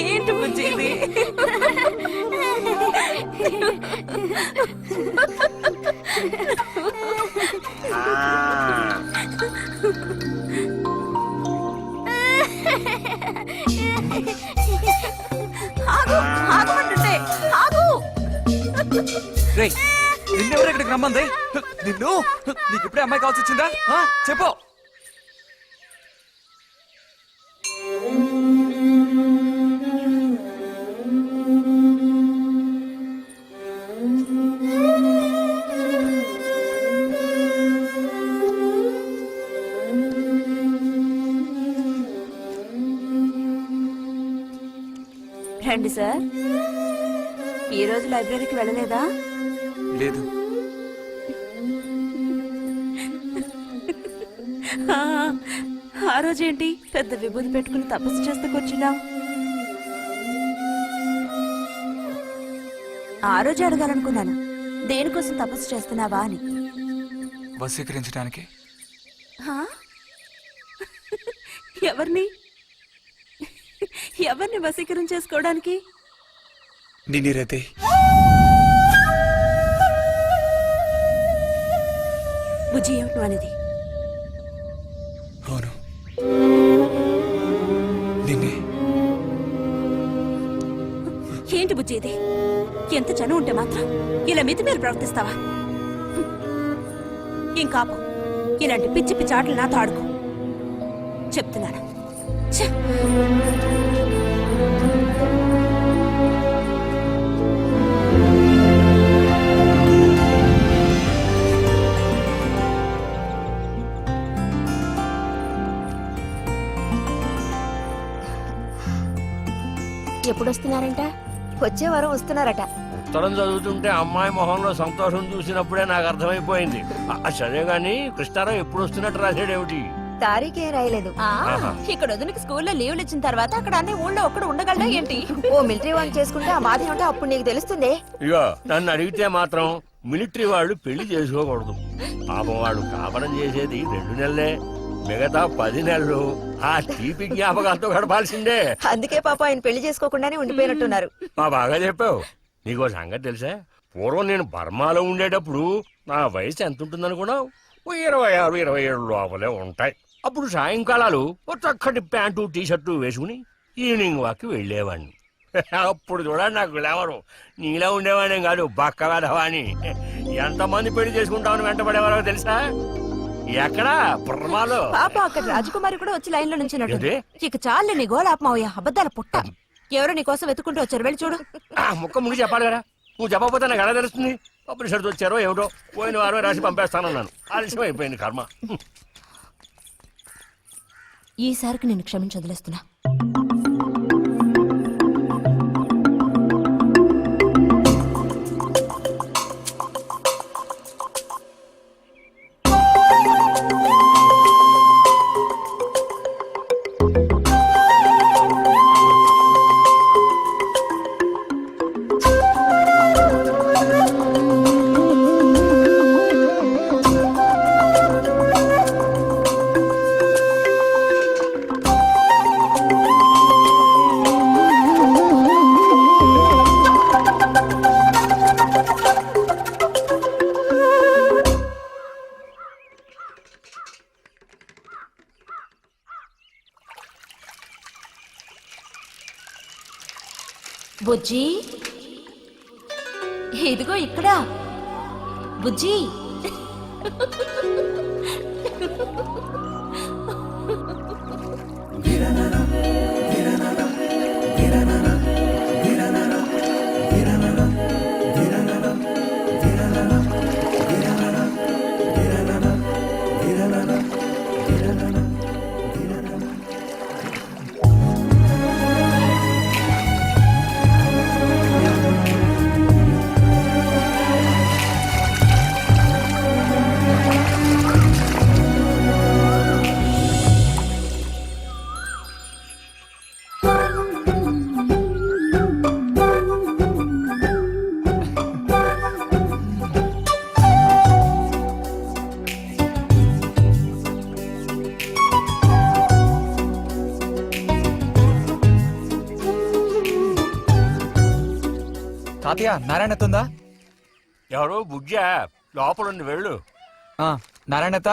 ఏంటి బుజ్జి ఇది? ఆగు, ఆగమంటుంటే, ఆగు. రేయ్ నిన్నెవరు ఇక్కడికి రమ్మంది? నిన్ను నీకు ఇప్పుడే అమ్మాయి కావాల్సి వచ్చిందా? చెప్పు. రండి సార్. ఈ రోజు లైబ్రరీకి వెళ్ళలేదా? లేదు. ఆ రోజేంటి పెద్ద విభూతి పెట్టుకుని తపస్సు చేస్తే కూర్చున్నావు? ఆ రోజు అడగాలనుకున్నాను, దేనికోసం తపస్సు చేస్తున్నావా అని. వశీకరించడానికి. హా? ఎవరిని ఎవరిని వశీకరణ చేసుకోవడానికి? నిన్నిరైతే బుజ్జి ఏమిటి అనేది? అవును, నిన్నే. ఏంటి బుజ్జి ఇది? ఎంత చనువు ఉంటే మాత్రం ఇలా మితిమీరి ప్రవర్తిస్తావా? ఇంకాపు ఇలాంటి పిచ్చి పిచ్చి ఆటలు నాతో ఆడుకో చెప్తున్నాను. ఛే! ఎప్పుడు వస్తున్నారంట? వచ్చే వారం వస్తున్నారట. ఉత్తరం చదువుతుంటే అమ్మాయి మొహంలో సంతోషం చూసినప్పుడే నాకు అర్థమైపోయింది. సరే గాని కృష్ణారావు ఎప్పుడు వస్తున్నట్టు రాశాడేమిటి? తారీఖే రాయలేదు. ఇక్కడ వదినకి స్కూల్లో లీవ్లు ఇచ్చిన తర్వాత అక్కడ అన్ని ఊళ్ళో ఒక్కడు ఉండగలడా ఏంటి? ఓ మిలిటరీ వాళ్ళు చేసుకుంటే ఆ బాధ ఏమిటో అప్పుడు నీకు తెలుస్తుంది. ఇగో నన్ను అడిగితే మాత్రం మిలిటరీ వాళ్ళు పెళ్లి చేసుకోకూడదు. పాపం వాళ్ళు కాపడం చేసేది 2 నెలలే, మిగతా 10 నెలలు ఆ తీపి జ్ఞాపకాలతో గడపాల్సిందే. అందుకే పాప ఆయన పెళ్లి చేసుకోకుండానే ఉండిపోయినట్టున్నారు. మా బాగా చెప్పావు. నీకో సంగతి తెలుసా? పూర్వం నేను బర్మాలో ఉండేటప్పుడు నా వయసు ఎంత ఉంటుందనుకున్నావు? 26, 27 లోపలే ఉంటాయి. అప్పుడు సాయంకాలాలు ఒక చక్కటి ప్యాంటు టీషర్టు వేసుకుని ఈవినింగ్ వాక్కి వెళ్ళేవాడిని. అప్పుడు చూడండి నాకు గ్లామరు. నీలా ఉండేవాడిని కాదు, బక్క వెధవాని. ఎంతమంది పెళ్లి చేసుకుంటామని వెంటబడేవారో తెలుసా? ఎక్కడా? బర్మాలో. పాప అక్కడ రాజకుమారి కూడా వచ్చి లైన్ లో నుంచి ఏంటి? ఇక చాలు నీ గోలాపమావయ్యా, అబద్ధాల పుట్ట. ఎవరో నీ కోసం వెతుకుంటూ వచ్చారు, వెళ్ళి చూడు. ముక్క ముందు చెప్పాలి కదా, నువ్వు చెప్పకపోతే నాకు ఎలా తెలుస్తుంది? అప్పుడు సరిది వచ్చారో ఏమిటో, పోయిన వారమే రాసి పంపేస్తానన్నాను. ఆలస్యం అయిపోయింది కర్మ. ఈసారికి నేను క్షమించి వదిలేస్తున్నా. బుజ్జి, ఇదిగో ఇక్కడ. బుజ్జి, తాతయ్య నారాయణతుందా? ఎవరు బుజ్జా లోపలుండి వెళ్ళు. నారాయణత,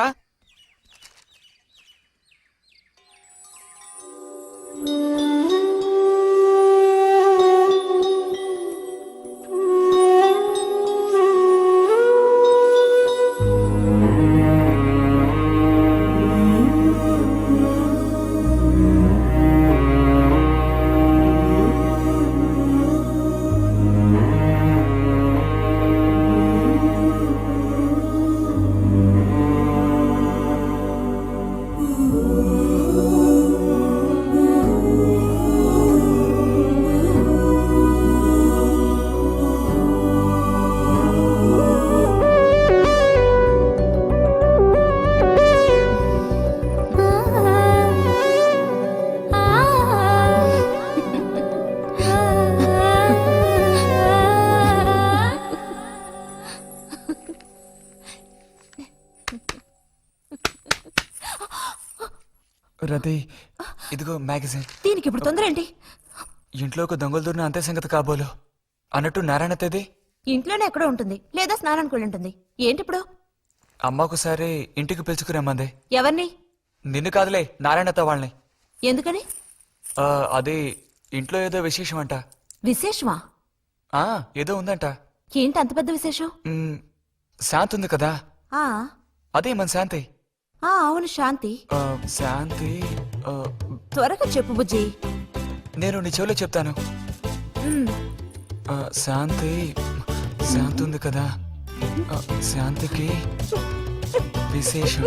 రతి ఇదిగో మ్యాగజైన్. దీనికి ఇప్పుడు తొందర ఏంటి? ఇంట్లో ఒక దొంగలు దూరిన అంతే సంగతి కాబోలు. అన్నట్టు నారాయణతది ఇంట్లోనే ఎక్కడో ఉంటుంది, లేదా స్నానానికి వెళ్ళి ఉంటుంది. ఏంటి ఇప్పుడు? అమ్మ ఒకసారి ఇంటికి పిలుచుకురమ్మంది. ఎవరిని? నిన్ను కాదులే, నారాయణత వాళ్ళని. ఎందుకని? అది ఇంట్లో ఏదో విశేషం అంట. విశేషమా? ఏదో ఉందంట. ఏంటి అంత పెద్ద విశేషం? శాంతి ఉంది కదా, ఆ అదే మన శాంతి. అవును, శాంతి. శాంతి త్వరగా చెప్పు బుజ్జి. నేను నీ చెవిలో చెప్తాను. శాంతి ఉంది కదా, శాంతికి విశేషం.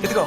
ఇదిగో.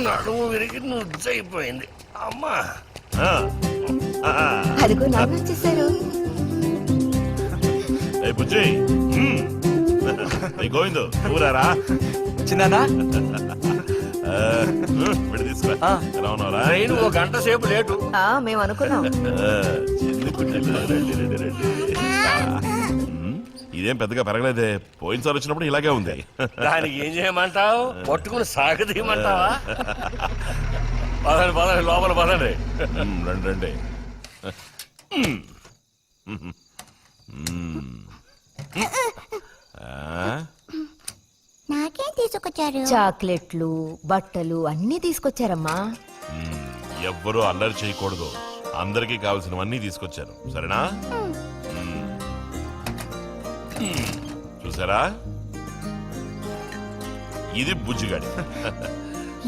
నడుము విరిగి నుజ్జైపోయింది అమ్మా. అదిగో నాన్న వచ్చేసారు. గోవిందు ఊరారా చిన్నానా? ట్రైన్ ఓ గంట సేపు లేటు. మేము అనుకున్నాం. ఇదేం పెద్దగా పెరగలేదే, పోయినసారి వచ్చినప్పుడు ఇలాగే ఉంది. దానికి ఏం చేయమంటావు? పట్టుకుని సాగదీయమంటావా? పదండి పదండి, లోపల పదండి. రండి రండి. నాకేం తీసుకొచ్చారు? చాక్లెట్లు, బట్టలు అన్నీ తీసుకొచ్చారమ్మా. ఎవ్వరూ అల్లరి చేయకూడదు, అందరికీ కావాల్సినవన్నీ తీసుకొచ్చాను, సరేనా? చూసారా, ఇది బుజ్జిగాడి.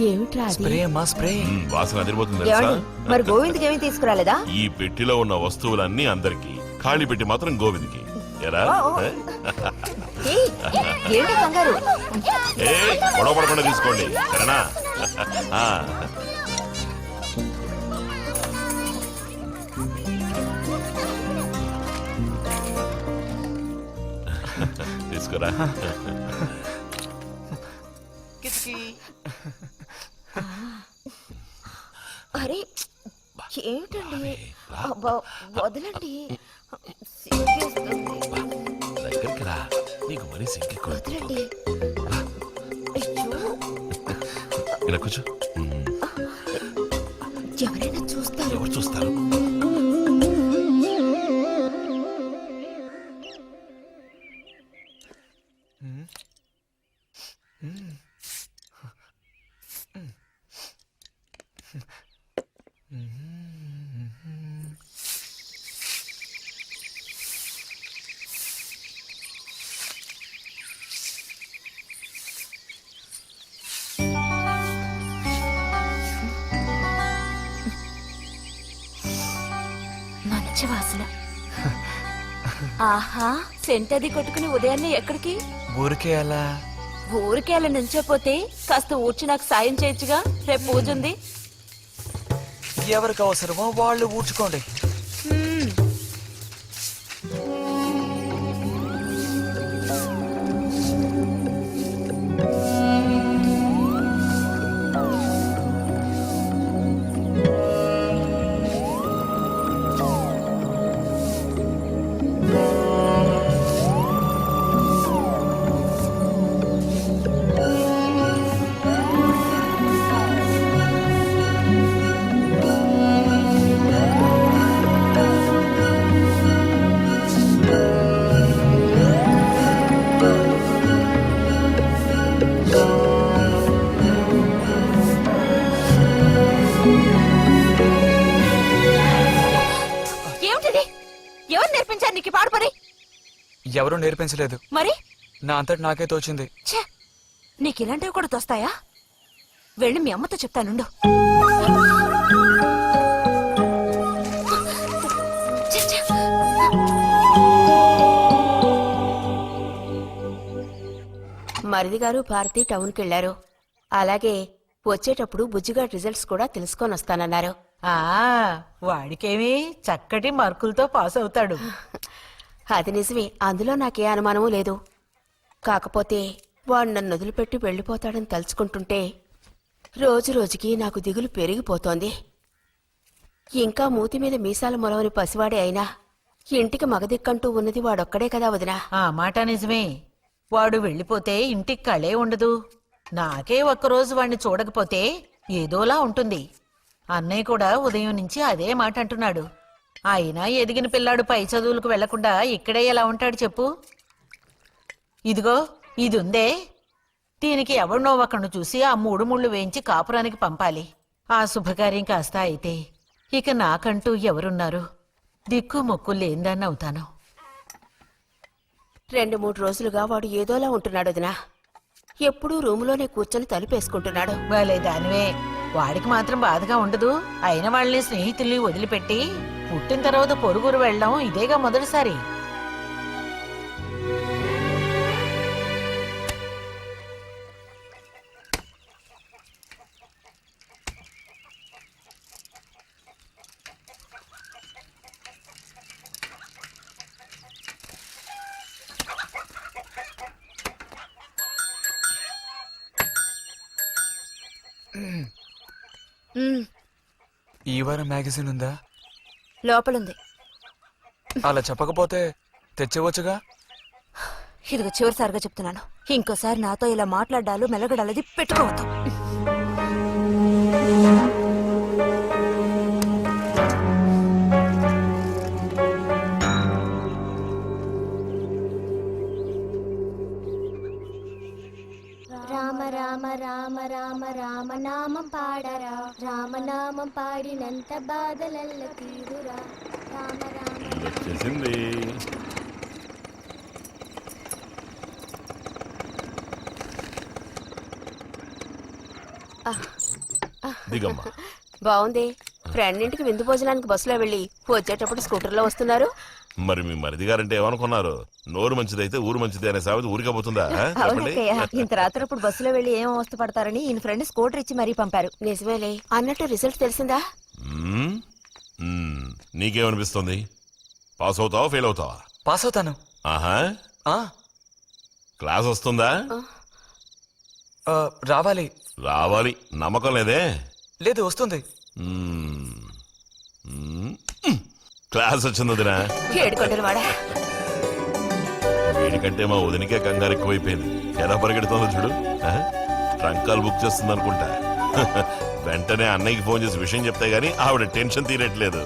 ఏమిట్రా అది? స్ప్రే అమ్మా, స్ప్రే. వాసన అదిరిపోతుంది తెలుసా? ఏమండి, మరి గోవింద్కి ఏమీ తీసుకురాలేదా? ఈ పెట్టిలో ఉన్న వస్తువులన్నీ అందరికి, ఖాళీ పెట్టి మాత్రం గోవింద్కి. ఎరా ఏయ్, ఏంటి కంగారు? గొడవ పడకుండా తీసుకోండి, సరేనా? తీసుకురా. అరే ఏమిటండి, వదలండి. దగ్గరికి రా, నీకు మరీ సిగ్గు. వదలండి. అయ్యో, ఇలా కూర్చో. ఎవరైనా చూస్తారు. ఎవరు చూస్తారు? మంచి వాసన. ఆహా, సెంట్ అది కొట్టుకుని ఉదయాన్నే ఎక్కడికి? ఊరికే అలా. ఊరికే అలా నిల్చోపోతే కాస్త ఊడ్చి నాకు సాయం చేయొచ్చుగా, రేపు పూజ ఉంది. ఎవరికి అవసరమో వాళ్ళు ఊడ్చుకోండి. ఏమిటిది? ఎవరు నేర్పించారు నీకు ఈ పాడు పని? ఎవరూ నేర్పించలేదు, మరి నా అంతటి నాకే తోచింది. ఛే, నీకు ఇలాంటివి కూడా తోస్తాయా? వెళ్ళి మీ అమ్మతో చెప్తానుండు. ఛే, ఛే. మరిది గారు భారతి టౌన్కి వెళ్లారు. అలాగే వచ్చేటప్పుడు బుజ్జిగా రిజల్ట్స్ కూడా తెలుసుకొని వస్తానన్నారు. ఆ వాడికేమి చక్కటి మార్కులతో పాస్ అవుతాడు. అది నిజమే, అందులో నాకే అనుమానమూ లేదు. కాకపోతే వాడు నన్ను వదిలిపెట్టి వెళ్ళిపోతాడని తలుచుకుంటుంటే రోజు రోజుకి నాకు దిగులు పెరిగిపోతోంది. ఇంకా మూతి మీద మీసాల మొలవని పసివాడే అయినా ఇంటికి మగదిక్కంటూ ఉన్నది వాడొక్కడే కదా వదినా. ఆ మాట నిజమే. వాడు వెళ్ళిపోతే ఇంటికి కళే ఉండదు. నాకే ఒక్కరోజు వాణ్ణి చూడకపోతే ఏదోలా ఉంటుంది. అన్నయ్య కూడా ఉదయం నుంచి అదే మాట అంటున్నాడు. అయినా ఎదిగిన పిల్లాడు పై చదువులకు వెళ్లకుండా ఇక్కడే ఎలా ఉంటాడు చెప్పు? ఇదిగో ఇది ఉందే, దీనికి ఎవరినో ఒకరిని చూసి ఆ 3 ముళ్ళు వేయించి కాపురానికి పంపాలి. ఆ శుభకార్యం కాస్త అయితే ఇక నాకంటూ ఎవరున్నారు? దిక్కు మొక్కు లేందాన్ని అవుతాను. 2-3 రోజులుగా వాడు ఏదోలా ఉంటున్నాడు వదినా. ఎప్పుడూ రూములోనే కూర్చొని తలుపేసుకుంటున్నాడు. భలే దానివే. వాడికి మాత్రం బాధగా ఉండదు. అయిన వాళ్ళని స్నేహితుల్ని వదిలిపెట్టి పుట్టిన తర్వాత పొరుగురు వెళ్ళడం ఇదేగా మొదటిసారి. ఈ వారం మ్యాగజైన్ ఉందా? లోపలుంది. అలా చెప్పకపోతే తెచ్చేవచ్చుగా. ఇదిగో చివరిసారిగా చెప్తున్నాను, ఇంకోసారి నాతో ఇలా మాట్లాడాలు మెలగడాలది పెట్టుకోవద్దు. రామ రామ రామ రామ రామనామం పాడరా, రామనామం పాడినంత బాధలల్ల తీరురా. రామ రామ చేసింది. దిగమ్మా. బావుంది. ఫ్రెండ్ ఇంటికి విందు భోజనానికి బస్సులో వెళ్ళి వచ్చేటప్పుడు స్కూటర్లో వస్తున్నారు. మరి మీ మరిది గారంటే ఏమనుకున్నారు? నోరు మంచిదైతే ఊరు మంచిది అనే సామెత ఊరికపోతుందా? చెప్పండి. అవునక్కయ్య, ఇంత రాత్రప్పుడు బస్సులో వెళ్లి ఏం అవస్థ పడతారని ఈయన ఫ్రెండ్ స్కూటర్ ఇచ్చి మరీ పంపారు. నిజమేలే. అన్నట్టు రిజల్ట్ తెలిసిందా? మ్మ్? నీకేమనిపిస్తుంది? పాస్ అవుతావా ఫెయిల్ అవుతావా? పాస్ అవుతాను. ఆహా, ఆ, క్లాస్ వస్తుందా? రావాలి. రావాలి. నమ్మకం లేదే? లేదు, వస్తుంది. క్లాస్ వచ్చింది వదినా. ఏడుకొండలు వాడా. వీడికంటే మా వదినికే కంగారు ఎక్కువైపోయింది. ఎలా పరిగెడుతుందో చూడు. ట్రంకాలు బుక్ చేస్తుంది అనుకుంటా. వెంటనే అన్నయ్యకి ఫోన్ చేసి విషయం చెప్తే గానీ ఆవిడ టెన్షన్ తీరట్లేదు.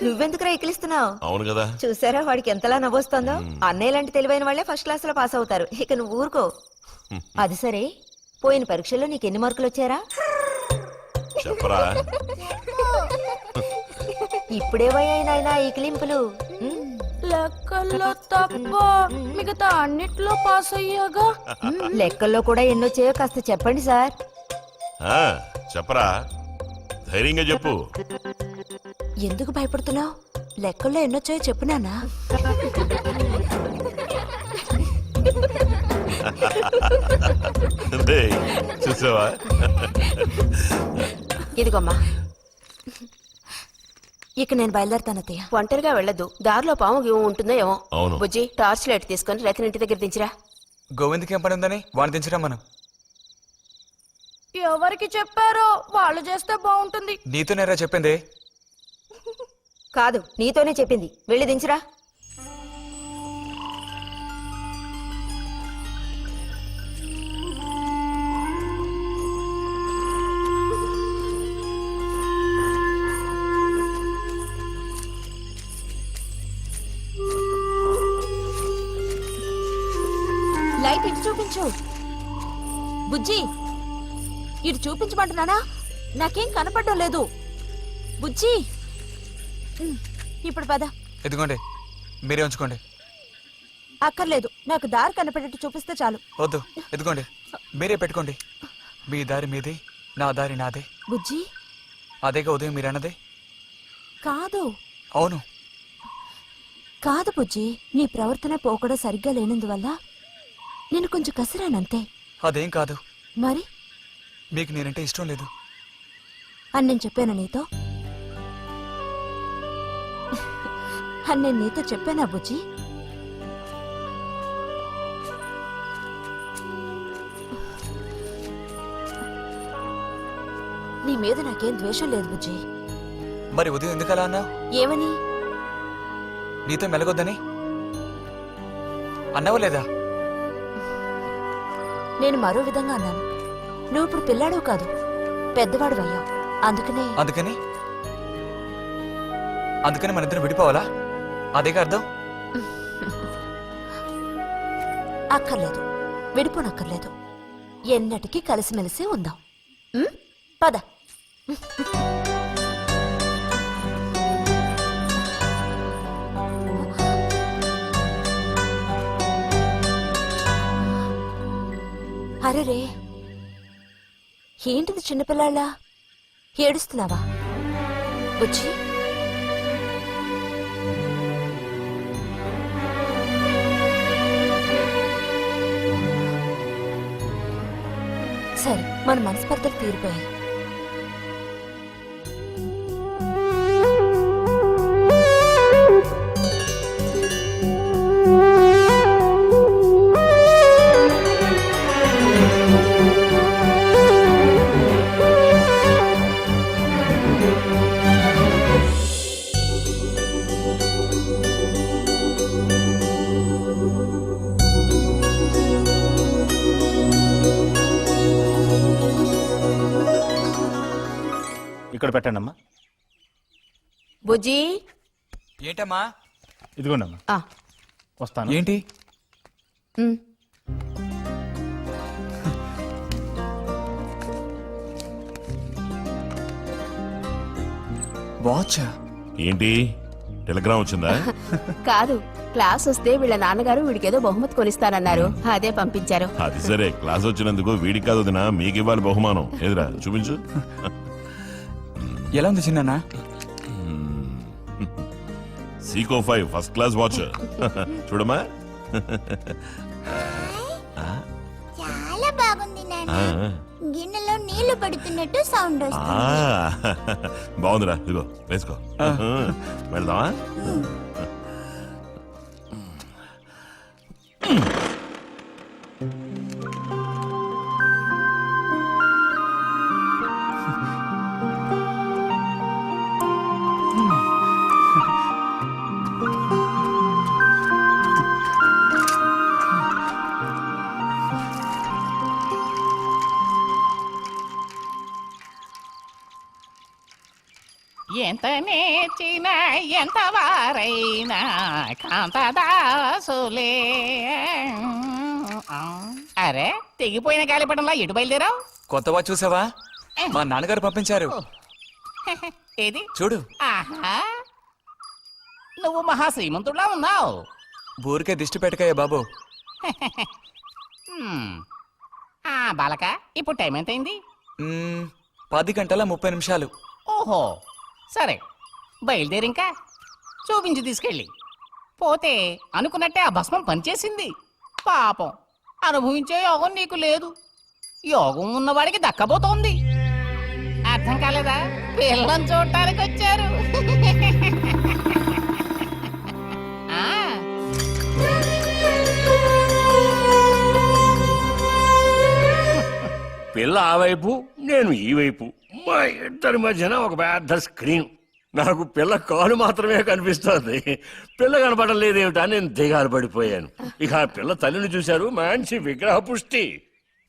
నువ్వెందుకురా ఎక్కిలిస్తున్నావు? అవును కదా. చూసారా వాడికి ఎంతలా నవ్వొస్తుందో. అన్నయ్య లాంటి తెలివైన వాళ్లే ఫస్ట్ క్లాస్ లో పాస్ అవుతారు. ఇక నువ్వు ఊరుకో. అది సరే, పోయిన పరీక్షల్లో నీకు ఎన్ని మార్కులు వచ్చారా? చెప్పరా. ఇప్పుడేవయ్యాయినా ఈ క్లింపులు? లెక్కల్లో తప్ప మిగతా అన్నిట్లో పాస్ అయ్యాగా. లెక్కల్లో కూడా ఎన్నొచ్చాయో కాస్త చెప్పండి సార్. చెప్పరా, ధైర్యంగా చెప్పు. ఎందుకు భయపడుతున్నావు? లెక్కల్లో ఎన్నొచ్చాయో చెప్పు నాన్నా. చూసావా? ఇదిగోమ్మా. ఇక నేను బయలుదేరుతాను అత్తయ్య. ఒంటరిగా వెళ్ళదు, దారిలో పాము గీము ఉంటుందో ఏమో. అవును. బుజ్జి, టార్చ్ లైట్ తీసుకొని రతన్ ఇంటి దగ్గర దించిరా. గోవింద్కి ఏం పని ఉందని వాడిని దించరా మనం. ఎవరికి చెప్పారో వాళ్ళు చేస్తే బాగుంటుంది. నీతోనేరా చెప్పింది. కాదు, నీతోనే చెప్పింది. వెళ్ళి దించురా. లైట్ ఇటు చూపించు. బుజ్జి, ఇటు చూపించమంటున్నానా? నాకేం కనపడడం లేదు. బుజ్జి, ఇప్పుడు పద. ఎదుగోండి, మీరే ఉంచుకోండి. అక్కర్లేదు, నాకు దారి కనపడేట్టు చూపిస్తే చాలు. వద్దు, ఎదుగోండి, మీరే పెట్టుకోండి. మీ దారి మీది, నా దారి నాదే. బుజ్జి, అదేగా ఉదయం మీరు అన్నదే. కాదు అవును. కాదు బుజ్జి, నీ ప్రవర్తన పోకడ సరిగ్గా లేనందువల్ల నేను కొంచెం కసిరానంతే. అదేం కాదు. మరి మీకు నేనంటే ఇష్టం లేదు అని నేను చెప్పాను నీతో? అని నేను నీతో చెప్పానా బుజ్జి? నీ మీద నాకేం ద్వేషం లేదు బుజ్జి. మరి ఉదయం ఎందుకు అలా అన్నావు? ఏమని? నీతో మెలగొద్దని అన్నావా లేదా? నేను మరో విధంగా అన్నాను. నువ్వు ఇప్పుడు పిల్లాడు కాదు, పెద్దవాడు అయ్యావు. అందుకనే అందుకని అందుకని మన ఇద్దరం విడిపోవాలా? అదేగా అర్థం. అక్కర్లేదు, విడిపోనక్కర్లేదు. ఎన్నటికీ కలిసిమెలిసి ఉందాం. పద. అరే, ఏంటిది చిన్నపిల్లాళ్ళ ఏడుస్తున్నావా బుజ్జి? సరే, మన మనస్పర్ధలు తీరిపోయాయి. ఇక్కడ పెట్టండి అమ్మా. బుజ్జి, ఏంటమ్మా? ఇదిగోండమ్మా. ఆ, వస్తాను. ఏంటి? ఉమ్. వాచా? ఏంటి టెలిగ్రామ్ వచ్చిందా? కాదు, క్లాస్ వస్తే వీళ్ళ నాన్నగారు వీడికేదో బహుమతి కొనిస్తానన్నారు, అదే పంపించారు. అది సరే, క్లాస్ వచ్చినందుకు వీడికి కాదు వదినా, మీకు ఇవ్వాలి బహుమానం. ఎదురా చూపించు. ఎలా ఉంది చిన్న? Seeko 5 first class watch. చూడమ్మా. చాలా బాగుంది నాన్న. గిన్నెలో నీళ్లు పడుతున్నట్టు సౌండ్ వస్తుంది. బాగుందిరా, ఇదిగో వేసుకో. వెళ్దామా? ఎంత నేర్చిన ఎంత వారైనా కాంతదాసులే. అరే, తెగిపోయిన గాలిపటంలా ఎటు బయలుదేరావు? కొత్త వాచ్ చూసావా? మా నాన్నగారు పంపించారు. ఏది చూడు. ఆహా, నువ్వు మహా శ్రీమంతుడిలా ఉన్నావు. ఊరికే దిష్టి పెట్టకాయ బాబు. బాలక, ఇప్పుడు టైం ఎంతైంది? 10 గంటల 30 నిమిషాలు. ఓహో, సరే, బయలుదేరి ఇంకా చూపించి తీసుకెళ్ళి పోతే అనుకున్నట్టే ఆ భస్మం పనిచేసింది. పాపం అనుభవించే యోగం నీకు లేదు, యోగం ఉన్నవాడికి దక్కబోతోంది. అర్థం కాలేదా? పిల్లని చూడటానికి వచ్చారు. ఆ, పిల్ల ఆ వైపు, నేను ఈ వైపు, మా ఇద్దరి మధ్యన ఒక పెద్ద స్క్రీన్. నాకు పిల్ల కాలు మాత్రమే కనిపిస్తోంది, పిల్ల కనపడడం లేదేమిటా నేను దిగాలు పడిపోయాను. ఇక ఆ పిల్ల తల్లిని చూశారు, మంచి విగ్రహ పుష్టి.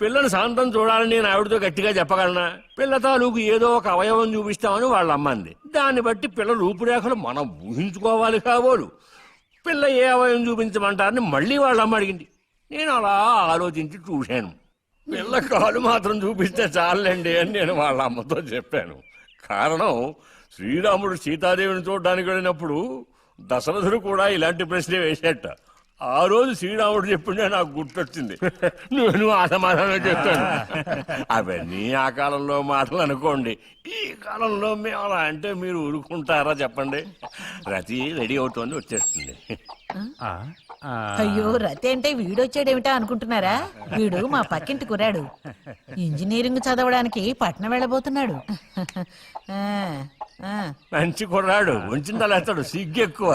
పిల్లని శాంతం చూడాలని నేను ఆవిడతో గట్టిగా చెప్పగలనా? పిల్ల తాలూకు ఏదో ఒక అవయవం చూపిస్తామని వాళ్ళ అమ్మంది. దాన్ని బట్టి పిల్ల రూపురేఖలు మనం ఊహించుకోవాలి కాబోలు. పిల్ల ఏ అవయవం చూపించమంటారని మళ్ళీ వాళ్ళ అమ్మ అడిగింది. నేను అలా ఆలోచించి చూశాను. పిల్ల కాలు మాత్రం చూపిస్తే చాలండి అని నేను వాళ్ళ అమ్మతో చెప్పాను. కారణం, శ్రీరాముడు సీతాదేవిని చూడడానికి వెళ్ళినప్పుడు దశరథుడు కూడా ఇలాంటి ప్రశ్నే వేసేట. ఆ రోజు శ్రీరాముడు చెప్పిండే నాకు గుర్తొచ్చింది. నేను ఆ సమాధానం చెప్పాను. అవన్నీ ఆ కాలంలో మాటలు అనుకోండి. ఈ కాలంలో మేము అలా అంటే మీరు ఊరుకుంటారా చెప్పండి? రతి రెడీ అవుతోంది, వచ్చేస్తుంది. అయ్యో, రతి అంటే వీడొచ్చాడేమిటా అనుకుంటున్నారా? వీడు మా పక్కింటి కుర్రాడు, ఇంజనీరింగ్ చదవడానికి పట్నం వెళ్ళబోతున్నాడు. ఆ, ఆ. మంచి కుర్రాడు, ఉంచిందా లేస్తాడు, సిగ్గు ఎక్కువ.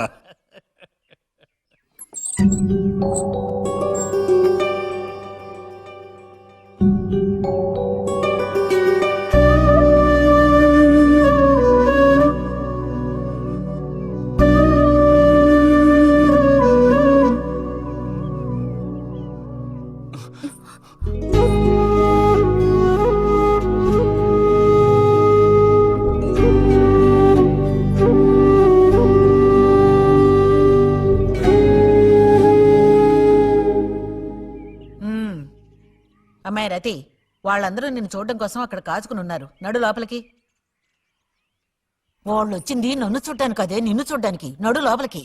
అమ్మాయి రతి, వాళ్ళందరూ నిన్ను చూడడం కోసం అక్కడ కాచుకుని ఉన్నారు. నడు లోపలికి. వాళ్ళు వచ్చింది నన్ను చూడ్డానికి అదే, నిన్ను చూడ్డానికి. నడు లోపలికి.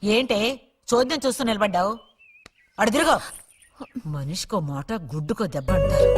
ఏంటే చోద్యం చూస్తూ నిలబడ్డావు? అడు తిరుగు. మనిషికో మాట, గుడ్డుకో దెబ్బ అంటారు.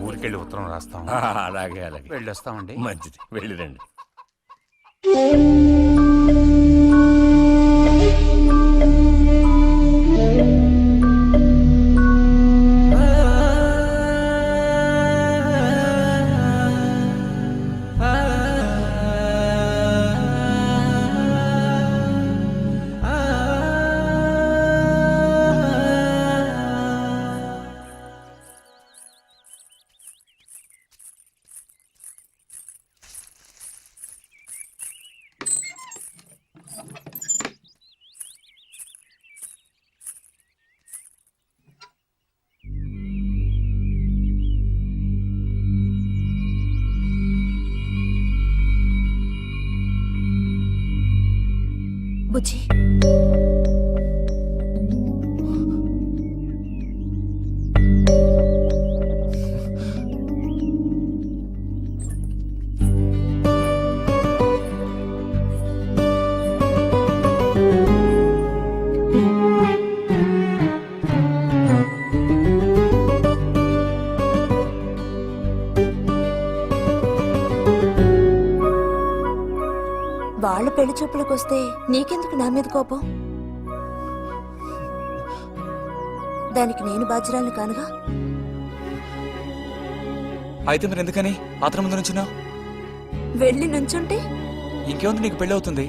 ఊరికెళ్ళి ఉత్తరం రాస్తాం. అలాగే అలాగే, వెళ్ళొస్తామండి. మంచిది, వెళ్ళిరండి. బుజ్జి, వాళ్ళ పెళ్లి చూపులకు వస్తే నీకెందుకు నా మీద కోపం? దానికి నేను బాధ్యురాలు కానుగా. అయితే మరి ఎందుకని ఆత్రం ముందు నుంచున్నావు? వెళ్ళి నుంచుంటే ఇంకేముంది, నీకు పెళ్ళి అవుతుంది.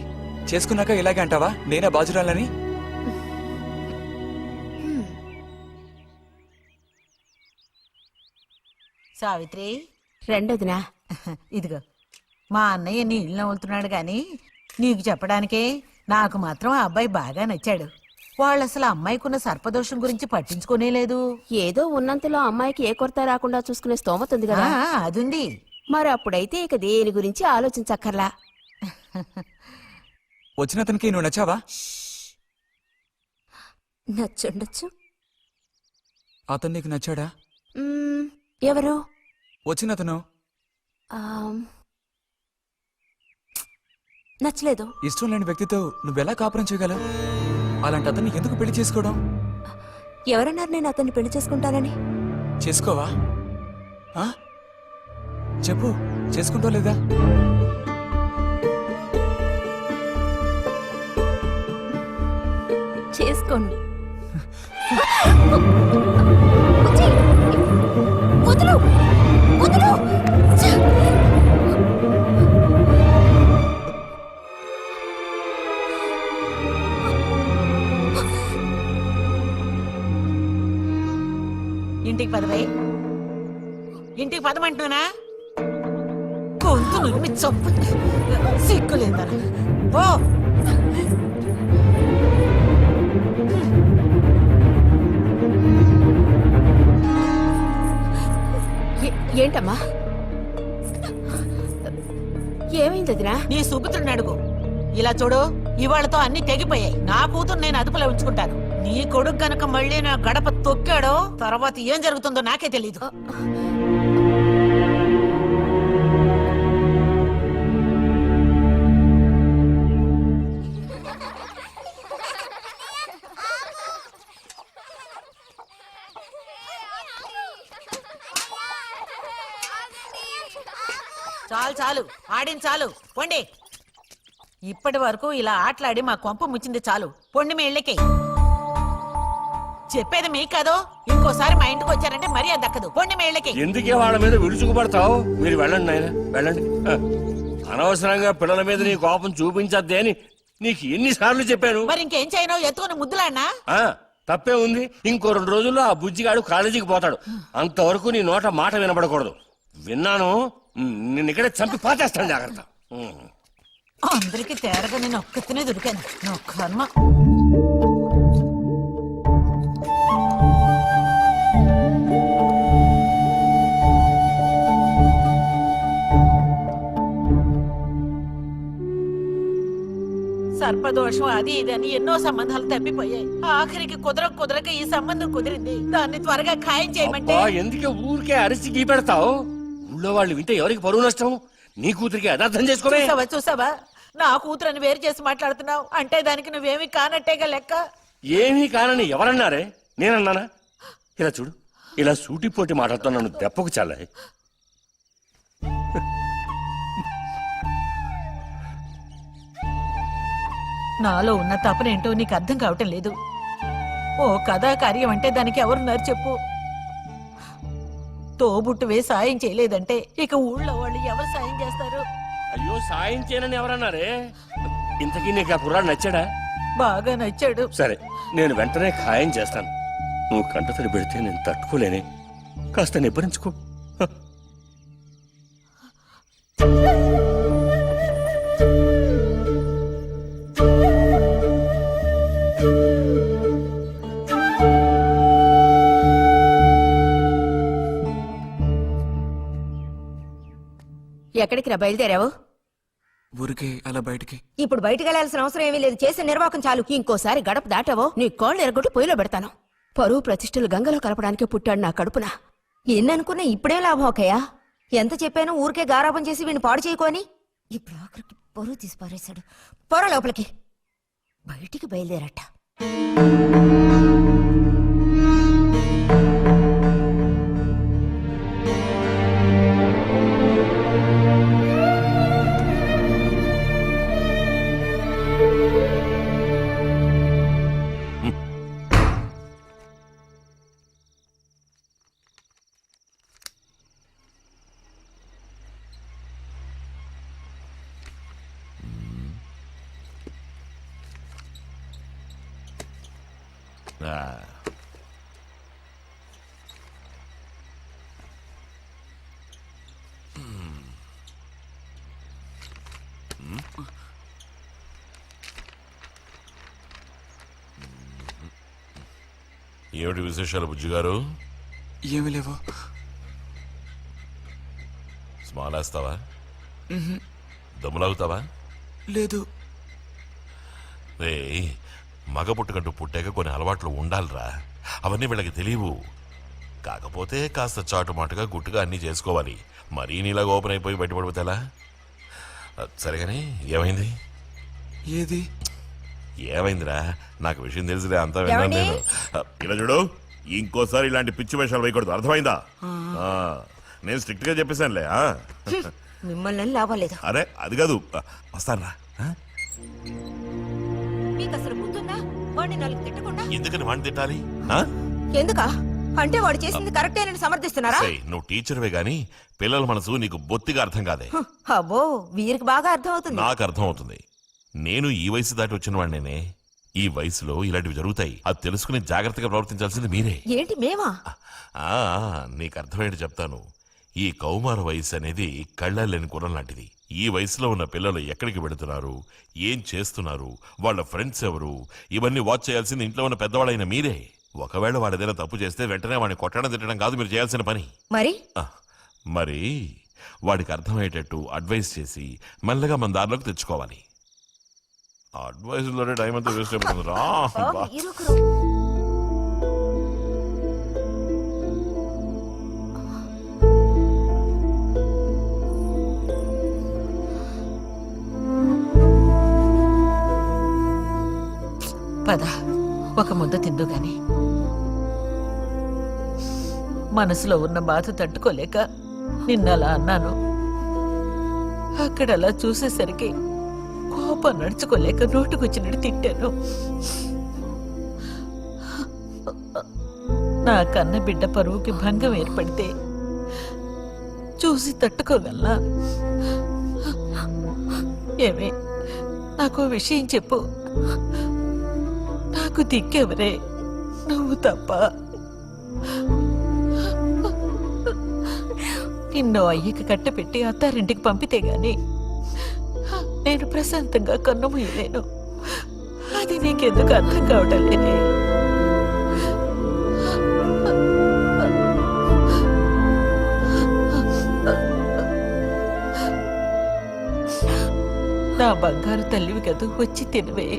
చేసుకున్నాక ఇలాగే అంటావా నేనే బాజురాలని? సావిత్రి రెండోదినా. ఇదిగో మా అన్నయ్య నీళ్ళు నవ్వులుతున్నాడు గాని నీకు చెప్పడానికే నాకు మాత్రం ఆ అబ్బాయి బాగా నచ్చాడు. వాళ్ళు అసలు అమ్మాయికున్న సర్పదోషం గురించి పట్టించుకోనే లేదు. ఏదో ఉన్నంతలో అమ్మాయికి ఏ కొరత రాకుండా చూసుకునే స్తోమత ఉంది కదా. అదుంది. మరి అప్పుడైతే ఇక దేని గురించి ఆలోచించక్కర్లా. వచ్చిన అతనికి నువ్వు నచ్చావా? నచ్చుండొచ్చు. అతను నీకు నచ్చాడా? ఎవరు? వచ్చిన అతను నచ్చలేదు. ఇష్టం లేని వ్యక్తితో నువ్వెలా కాపురం చేయగలవు? అలాంటి అతన్ని ఎందుకు పెళ్లి చేసుకోవడం? ఎవరన్నారు నేను అతన్ని పెళ్లి చేసుకుంటానని? చేసుకోవా? ఆ? చెప్పు, చేసుకుంటావు లేదా? చేసుకోండి. వదులు వదులు. ఇంటికి పదవే. ఇంటికి పదమంటున్నానా? గొంతు నురిమి చంపు. సిగ్గులేదా? ఓ ఏంటమ్మా ఏమైంది వదినా? నీ సుపుత్రుడిని అడుగు. ఇలా చూడు, ఇవాళతో అన్ని తెగిపోయాయి. నా కూతురు నేను అదుపులో ఉంచుకుంటాను. నీ కొడుకు గనక మళ్ళీ నా గడప తొక్కాడో తర్వాత ఏం జరుగుతుందో నాకే తెలీదు. చాలు చాలు, ఆడిన చాలు, పొండి. ఇప్పటి వరకు ఇలా ఆటలాడి మా కొంప ముచ్చింది చాలు. పొండి మీ ఇళ్ళకి. చెప్పేది మీకు కాదో, ఇంకోసారి మా ఇంటికి వచ్చారంటే మరీ అది దక్కదు. పొండి మీ ఇళ్ళకి. ఎందుకే వాళ్ళ మీద విరుచుకుపడతావు? మీరు వెళ్ళండి నాయన, వెళ్ళండి. అనవసరంగా పిల్లల మీద నీ కోపం చూపించద్దే అని నీకు ఎన్నిసార్లు చెప్పాను. మరి ఇంకేం చేయను? ఎత్తుకుని ముద్దులాడినా? తప్పే ఉంది. ఇంకో 2 రోజుల్లో ఆ బుజ్జిగాడు కాలేజీకి పోతాడు. అంతవరకు నీ నోట మాట వినబడకూడదు. విన్నాను, నిన్ను ఇక్కడే చంపి పాచేస్తాను. జాగ్రత్త. అందరికి తేరగా నేను ఒక్కతినే దొరికాను. నా కర్మ. సర్పదోషం అది ఇది అని ఎన్నో సంబంధాలు తప్పిపోయాయి. ఆఖరికి కుదరక ఈ సంబంధం కుదిరింది. దాన్ని త్వరగా ఖాయం చేయమంటే. ఎందుకే ఊరికే అరిసి గీ పెడతావు? ఊళ్ళో వాళ్ళు వింటే ఎవరికి పరువు నష్టం? నీ కూతురికి అదర్థం చేసుకోవే. చూసావా నా కూతురని వేరు చేసి మాట్లాడుతున్నావు అంటే దానికి నువ్వేమీ కానట్టేగా లెక్క. ఏమీ కానని ఎవరన్నారే? నేనన్నానా? ఇలా చూడు, ఇలా సూటిపోటి మాటలతో నన్ను దెప్పకు చాలే. నాలో ఉన్న తపనేంటో నీకు అర్థం కావటం లేదు. ఓ కథా కార్యం అంటే దానికి ఎవరున్నారు చెప్పు? తోబుట్టువే సాయం చేయలేదంటే ఇక ఊళ్ళో వాళ్ళు ఎవరు సాయం చేస్తారు? అయ్యో, సాయం చేయనని ఎవరన్నారే? ఇంతకీ నీకు ఆ కుర్రాడు నచ్చాడా? బాగా నచ్చాడు. సరే, నేను వెంటనే ఖాయం చేస్తాను. నువ్వు కంటతడి పెడితే నేను తట్టుకోలేనే. కాస్త నిబ్బరించుకో. ఎక్కడికి రా బయలుదేరావు? ఊరికే అలా బయటికి. ఇప్పుడు బయటికి వెళ్లాల్సిన అవసరం ఏమీ లేదు. చేసిన నిర్వాకం చాలు. ఇంకోసారి గడప దాటావో నీ కాళ్ళు ఎరగొట్టి పొయ్యిలో పెడతాను. పరువు ప్రతిష్టలు గంగలో కలపడానికే పుట్టాడు నా కడుపున. ఎన్ననుకున్నా ఇప్పుడే లాభం ఒకయా? ఎంత చెప్పాను ఊరికే గారాబం చేసి వీడిని పాడు చేయకోని. ఇప్పుడు ఆఖరికి పొరుగు తీసి పారేశాడు. పొర లోపలికి. బయటికి బయలుదేరట. ఏమిటి విశేషాలు బుజ్జిగారు? ఏమి లేవు. స్మాల్ వేస్తావా? దమ్ములాగుతావా? లేదు. రే, మగ పుట్టుకంటూ పుట్టాక కొన్ని అలవాట్లు ఉండాలిరా. అవన్నీ వీళ్ళకి తెలియవు. కాకపోతే కాస్త చాటుమాటుగా గుట్టుగా అన్నీ చేసుకోవాలి. మరీ నీలాగా ఓపెన్ అయిపోయి బయటపడిపోతే ఎలా? సరేగాని ఏమైంది? ఏది? ఏమైందిరా? నాకు విషయం తెలిసిలే, అంతా విన్నాను నేను. ఇలా చూడు, ఇంకోసారి ఇలాంటి పిచ్చి వేషాలు వేయకూడదు, అర్థమైందా? నేను స్ట్రిక్ట్ గా చెప్పేశానులే. మిమ్మల్ని లాభం లేదు. అరే అది కాదు, వస్తానురా. మీకు అసలు ముందుందా? వాడిని నాలుగు తిట్టకుండా ఎందుకని వాడిని తిట్టాలి? ఎందుకా? అంటే వాడు చేసింది కరెక్టేనని సమర్థిస్తున్నారా? నువ్వు టీచర్వే గాని పిల్లల మనసు నీకు బొత్తిగా అర్థం కాదే. అబ్బో, వీరికి బాగా అర్థం అవుతుంది. నాకు అర్థం అవుతుంది. నేను ఈ వయసు దాటి వచ్చిన వాడినేనే. ఈ వయసులో ఇలాంటివి జరుగుతాయి. అది తెలుసుకుని జాగ్రత్తగా ప్రవర్తించాల్సింది మీరే. ఏంటి మేమా? నీకు అర్థమయ్యేది చెప్తాను. ఈ కౌమార వయసు అనేది కళ్ళలేని కుర్రం లాంటిది. ఈ వయసులో ఉన్న పిల్లలు ఎక్కడికి వెళుతున్నారు, ఏం చేస్తున్నారు, వాళ్ళ ఫ్రెండ్స్ ఎవరు, ఇవన్నీ వాచ్ చేయాల్సింది ఇంట్లో ఉన్న పెద్దవాళ్ళైన మీరే. ఒకవేళ వాడు ఏదైనా తప్పు చేస్తే వెంటనే వాడిని కొట్టడం తిట్టడం కాదు మీరు చేయాల్సిన పని. మరి వాడికి అర్థమయ్యేటట్టు అడ్వైస్ చేసి మెల్లగా మన దారిలోకి తెచ్చుకోవాలి. అడ్వైస్ లోనే టైం అంతా వేస్ట్ అయిపోతుంది రా. పద, ఒక ముద్ద తిందు గాని. మనసులో ఉన్న బాధ తట్టుకోలేక నిన్నలా అన్నాను. అక్కడలా చూసేసరికి కోపం నడుచుకోలేక నోటుకొచ్చినట్టు తిట్టాను. నా కన్న బిడ్డ పరువుకి భంగం ఏర్పడితే చూసి తట్టుకోగలనా? ఏమే, నాకు విషయం చెప్పు. నాకు దిక్కెవరే? నువ్వు తప్ప. నిన్నో అయ్యకి కట్టపెట్టి అత్తారింటికి పంపితే గాని నేను ప్రశాంతంగా కన్నుమూయలేను. అది నీకెందుకు అర్థం కావటం లేదే? నా బంగారు తల్లివి కదూ, వచ్చి తినవే.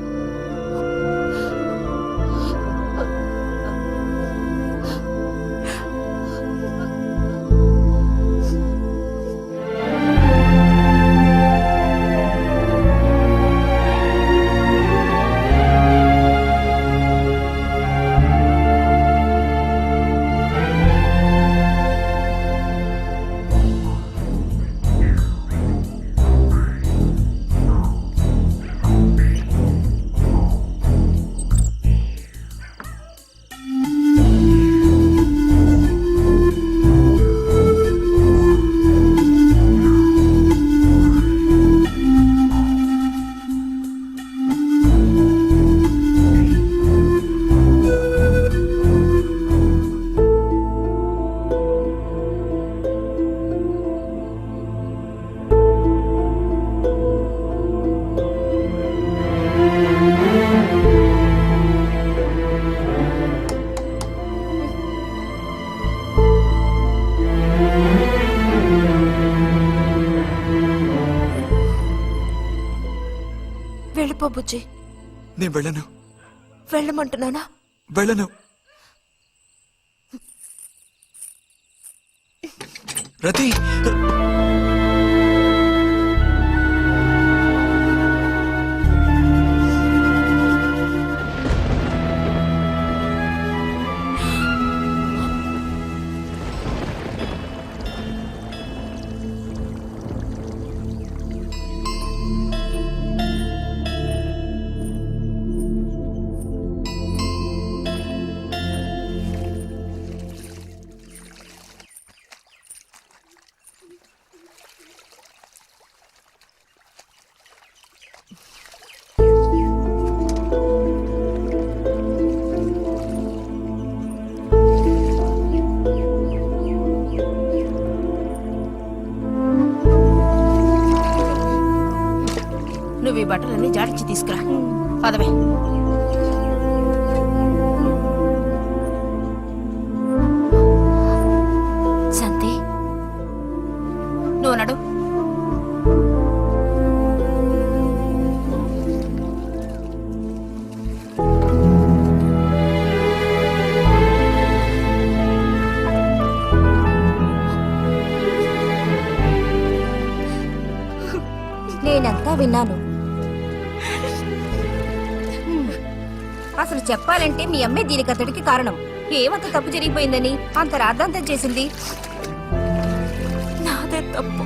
వెళ్ళిపో బుజ్జి. నేను వెళ్ళను. వెళ్ళమంటున్నానా? వెళ్ళను. రతి, నువ్వు ఈ బట్టలన్నీ జాడించి తీసుకురా. పదవే. నువ్వు నడు. నేనంతా విన్నాను. అసలు చెప్పాలంటే మీ అమ్మే దీనికి అతడికి కారణం. ఏమంత తప్పు జరిగిపోయిందని అంత రాద్ధాంతం చేసింది? నాదే తప్పు.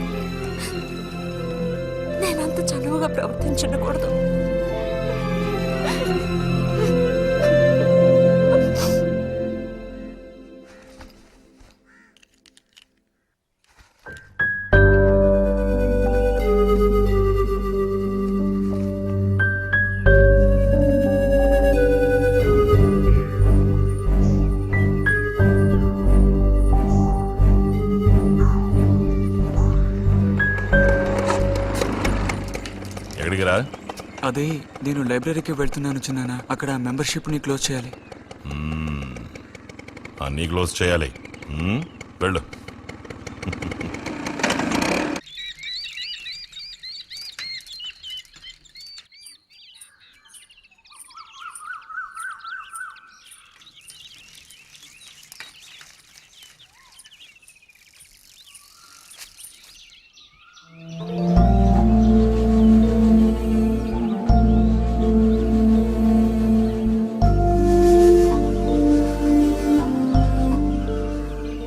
నేనంత చనువుగా ప్రవర్తించకూడదు. ఎక్కడికి రా? అదే నేను లైబ్రరీకి వెళ్తున్నాను చిన్నానా. అక్కడ మెంబర్షిప్ ని క్లోజ్ చేయాలి. అన్నీ క్లోజ్ చేయాలి. వెళ్ళు.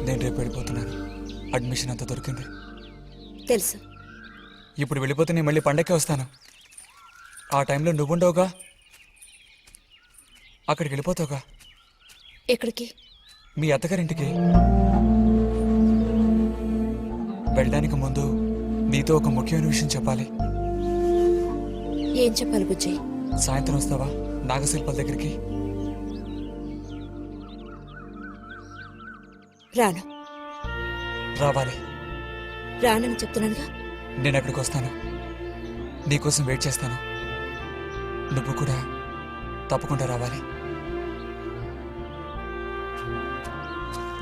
నేను రేపు వెళ్ళిపోతున్నాను. అడ్మిషన్ అంతా దొరికింది. తెలుసు. ఇప్పుడు వెళ్ళిపోతే నేను మళ్ళీ పండక్కి వస్తాను. ఆ టైంలో నువ్వుండవుగా, అక్కడికి వెళ్ళిపోతావుగా. ఎక్కడికి? మీ అత్తగారింటికి. వెళ్ళడానికి ముందు నీతో ఒక ముఖ్యమైన విషయం చెప్పాలి. ఏం చెప్పాలి బుజ్జి? సాయంత్రం వస్తావా నాగశిల్పాల దగ్గరికి? రాను. రావాలి. రానని చెప్తున్నానుగా. నేను అక్కడికి వస్తాను. నీకోసం వెయిట్ చేస్తాను. నువ్వు కూడా తప్పకుండా రావాలి.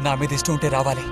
నా మీద ఇష్టం ఉంటే రావాలి.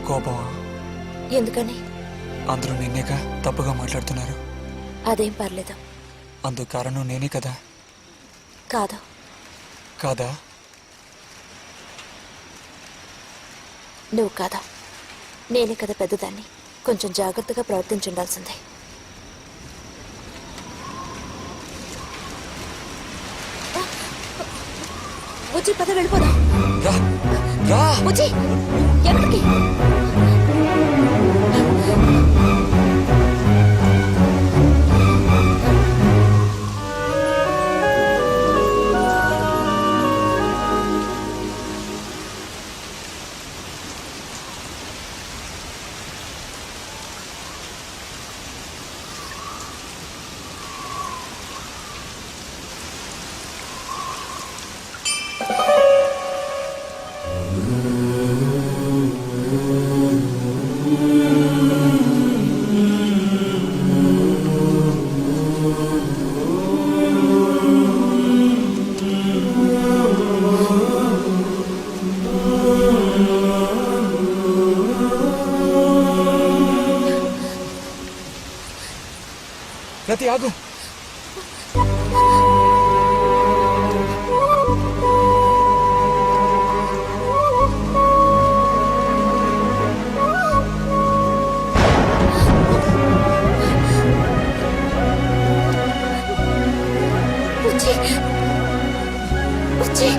కోపమా? ఎందుకని? అందరూ నిన్నేగా తప్పుగా మాట్లాడుతున్నారు. అదేం పర్లేదు. అందుకు కారణం నేనే కదా. కాదు. కాదా? నువ్వు కాదా, నేనే కదా పెద్దదాన్ని. కొంచెం జాగ్రత్తగా ప్రవర్తించుండాల్సిందే. బుజ్జి పద వెళ్ళిపోదాం. రా రా. బుజ్జి ఎక్కడికి? స్వాతి ఆగు. బుజ్జి బుజ్జి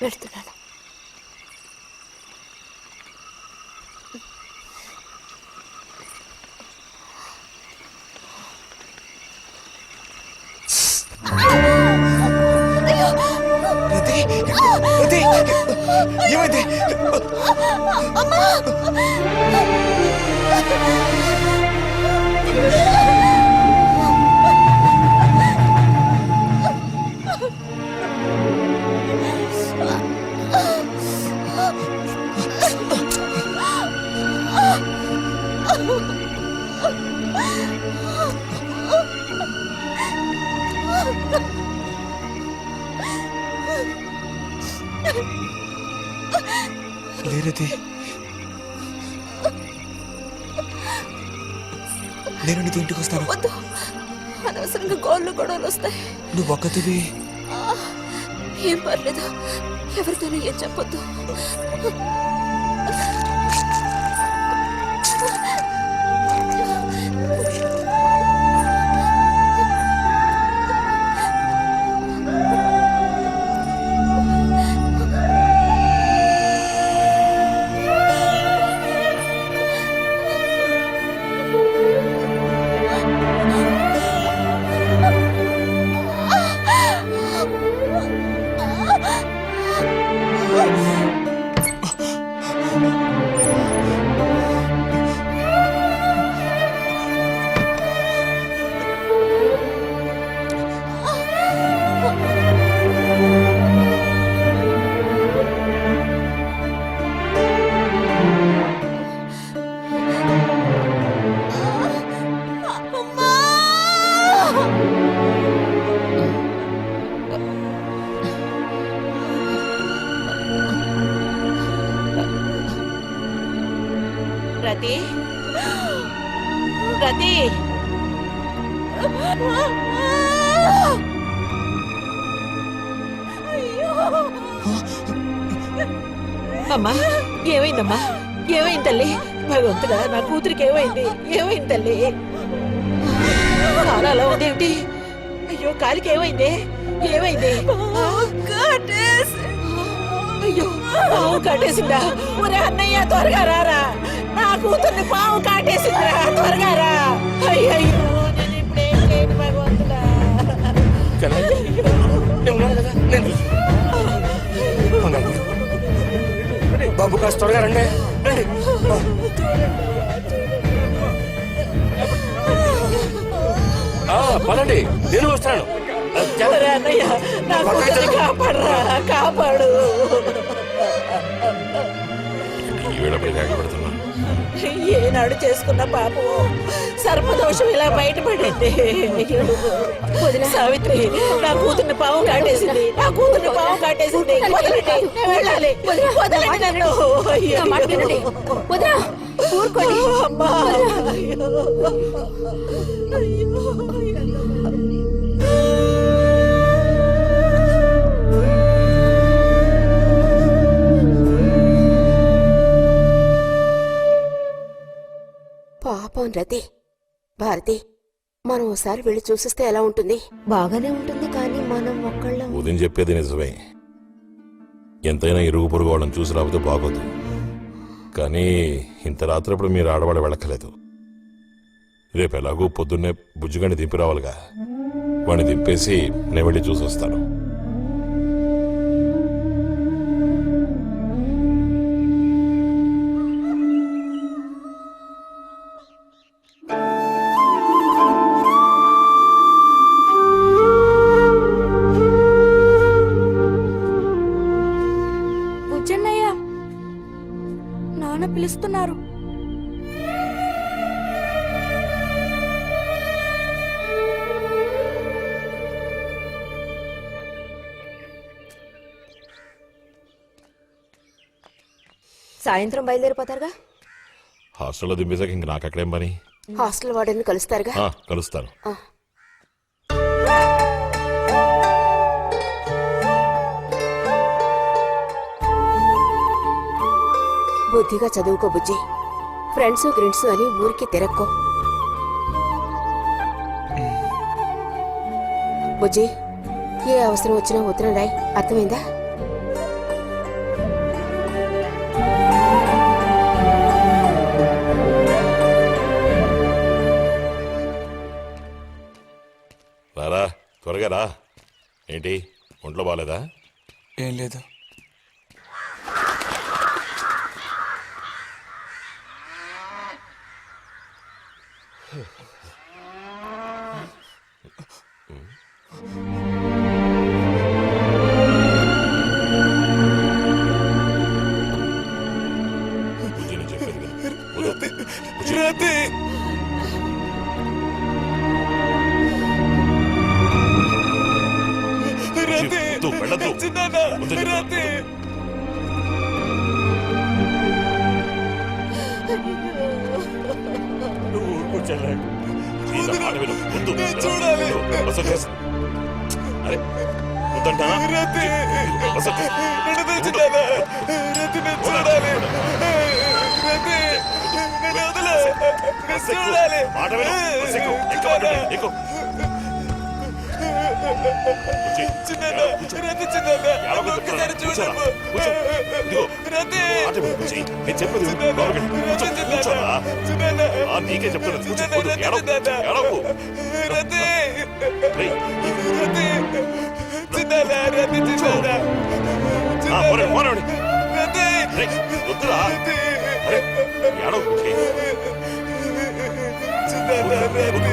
వెళ్తున్నాను. రతి రతి ఏమైంది? లేరతి, నేను నీతో ఇంటికి వస్తాను. వద్దు, అనవసరంగా గోళ్ళు గొడవలు వస్తాయి. నువ్వు ఒక్కతివి. ఏం పర్లేదు, ఎవరితోనూ ఏం చెప్పొద్దు. రతి, రతి, అమ్మా ఏమైందమ్మా? ఏమైంది తల్లి? భగవంతుడా, నా కూతురికి ఏమైంది? ఏమైంది తల్లి? కాలు అలా ఉందేమిటి? అయ్యో, కాలికి ఏమైంది? ఏమైంది? అయ్యో, పాము కాటేసిందా? ఒరే అన్నయ్య, త్వరగా రారా, నా కూతుర్ని పాము కాటేసిందిరా, త్వరగా రా. అయ్యో, నేను ఇప్పుడేం చేయను భగవంతుడా. బాబు కాస్త త్వరగా రండి. పదండి, నేను వస్తాను. ఒరే అన్నయ్య, నా కూతుర్ని కాపాడరా, కాపాడు. ఏనాడు చేసుకున్న పాపం సర్పదోషం ఇలా బయటపడింది. వదిన సావిత్రి, నా కూతుర్ని పాము కాటేసింది, నా కూతుర్ని పాము కాటేసింది. వదలండి, వెళ్ళాలి, వదలండి నన్ను. వదినా, ఊరుకోండి. అమ్మా, పాపం రతి. భారతి, మనం ఓసారి వెళ్ళి చూసిస్తే ఎలా ఉంటుంది? బాగానే ఉంటుంది, కానీ మనం ఒక్కళ్ళం. ఉదయం చెప్పేది నిజమే. ఎంతైనా ఇరుగు పొరుగు వాళ్ళని చూసి రాకపోతే బాగోదు. కానీ ఇంత రాత్రప్పుడు మీరు ఆడవాళ్ళు వెళ్ళక్కలేదు. రేపు ఎలాగూ పొద్దున్నే బుజ్జిగాని దింపి రావాలిగా. వాడిని దింపేసి నేను వెళ్ళి చూసి వస్తాను. బుజ్జన్నయ్య, నాన్న పిలుస్తున్నారు. సాయంత్రం బయలుదేరిపోతారుగా? హాస్టల్లో దింపేశాక ఇంక నాకు అక్కడేం పని? హాస్టల్ వార్డెన్ కలుస్తారుగా? కలుస్తాను. బుద్ధిగా చదువుకో బుజ్జి. ఫ్రెండ్స్ గ్రిడ్స్ అని ఊరికి తిరక్కో. బుజ్జి, ఏ అవసరం వచ్చినా ఉత్తరం రాయ్, అర్థమైందా? వచ్చారా ఏంటి ఒంట్లో బాగాలేదా? ఏం లేదు. బుజ్జిని చెప్పేది విను. వద్దు. బుజ్జి. రతి బుజ్జి, వద్దు, వెళ్ళొద్దు. వద్దు చెప్పు. రతి నువ్వు ఊరుకో చెల్లె. ప్లీజ్ నా మాట విను. వద్దు. చూడాలి. బస చేసి. అరే వద్దంటానా? రతి బస చేసి. నన్ను తెచ్చుతానా? రతి నేను చూడాలి. రతి నన్ను వదిలే. నేను చూడాలి. మాట విను. బస్ ఎక్కు. ఎక్కు మాట విను. ఎక్కు. బుజ్జి, చిన్నాన్న, కూర్చో. రతి చిన్నాన్న, ఏడవకు నన్ను ఒక్కసారి చెప్తున్నా. చూడమ్మా. కూర్చో. ఇదిగో. రతి మాట విను బుజ్జి. నేను చెప్పేది విను. చిన్నాన్న, లోపలికి వెళ్ళు. కూర్చో. రతి కూర్చోరా. చిన్నాన్న, ఆ, నీకే చెప్తున్నా. కూర్చో. చిన్నాన్న, వద్దు. రతి ఏడవకు. చిన్నాన్న. ఏడవకు. రతి రేయ్, రతి చిన్నాన్న, రతి చిన్నాన్న. ఆ, పోనీ, పోనీ. రతి రేయ్, వద్దురా. రతి అరే ఏడవకు బుజ్జి. చిన్నాన్న, రతి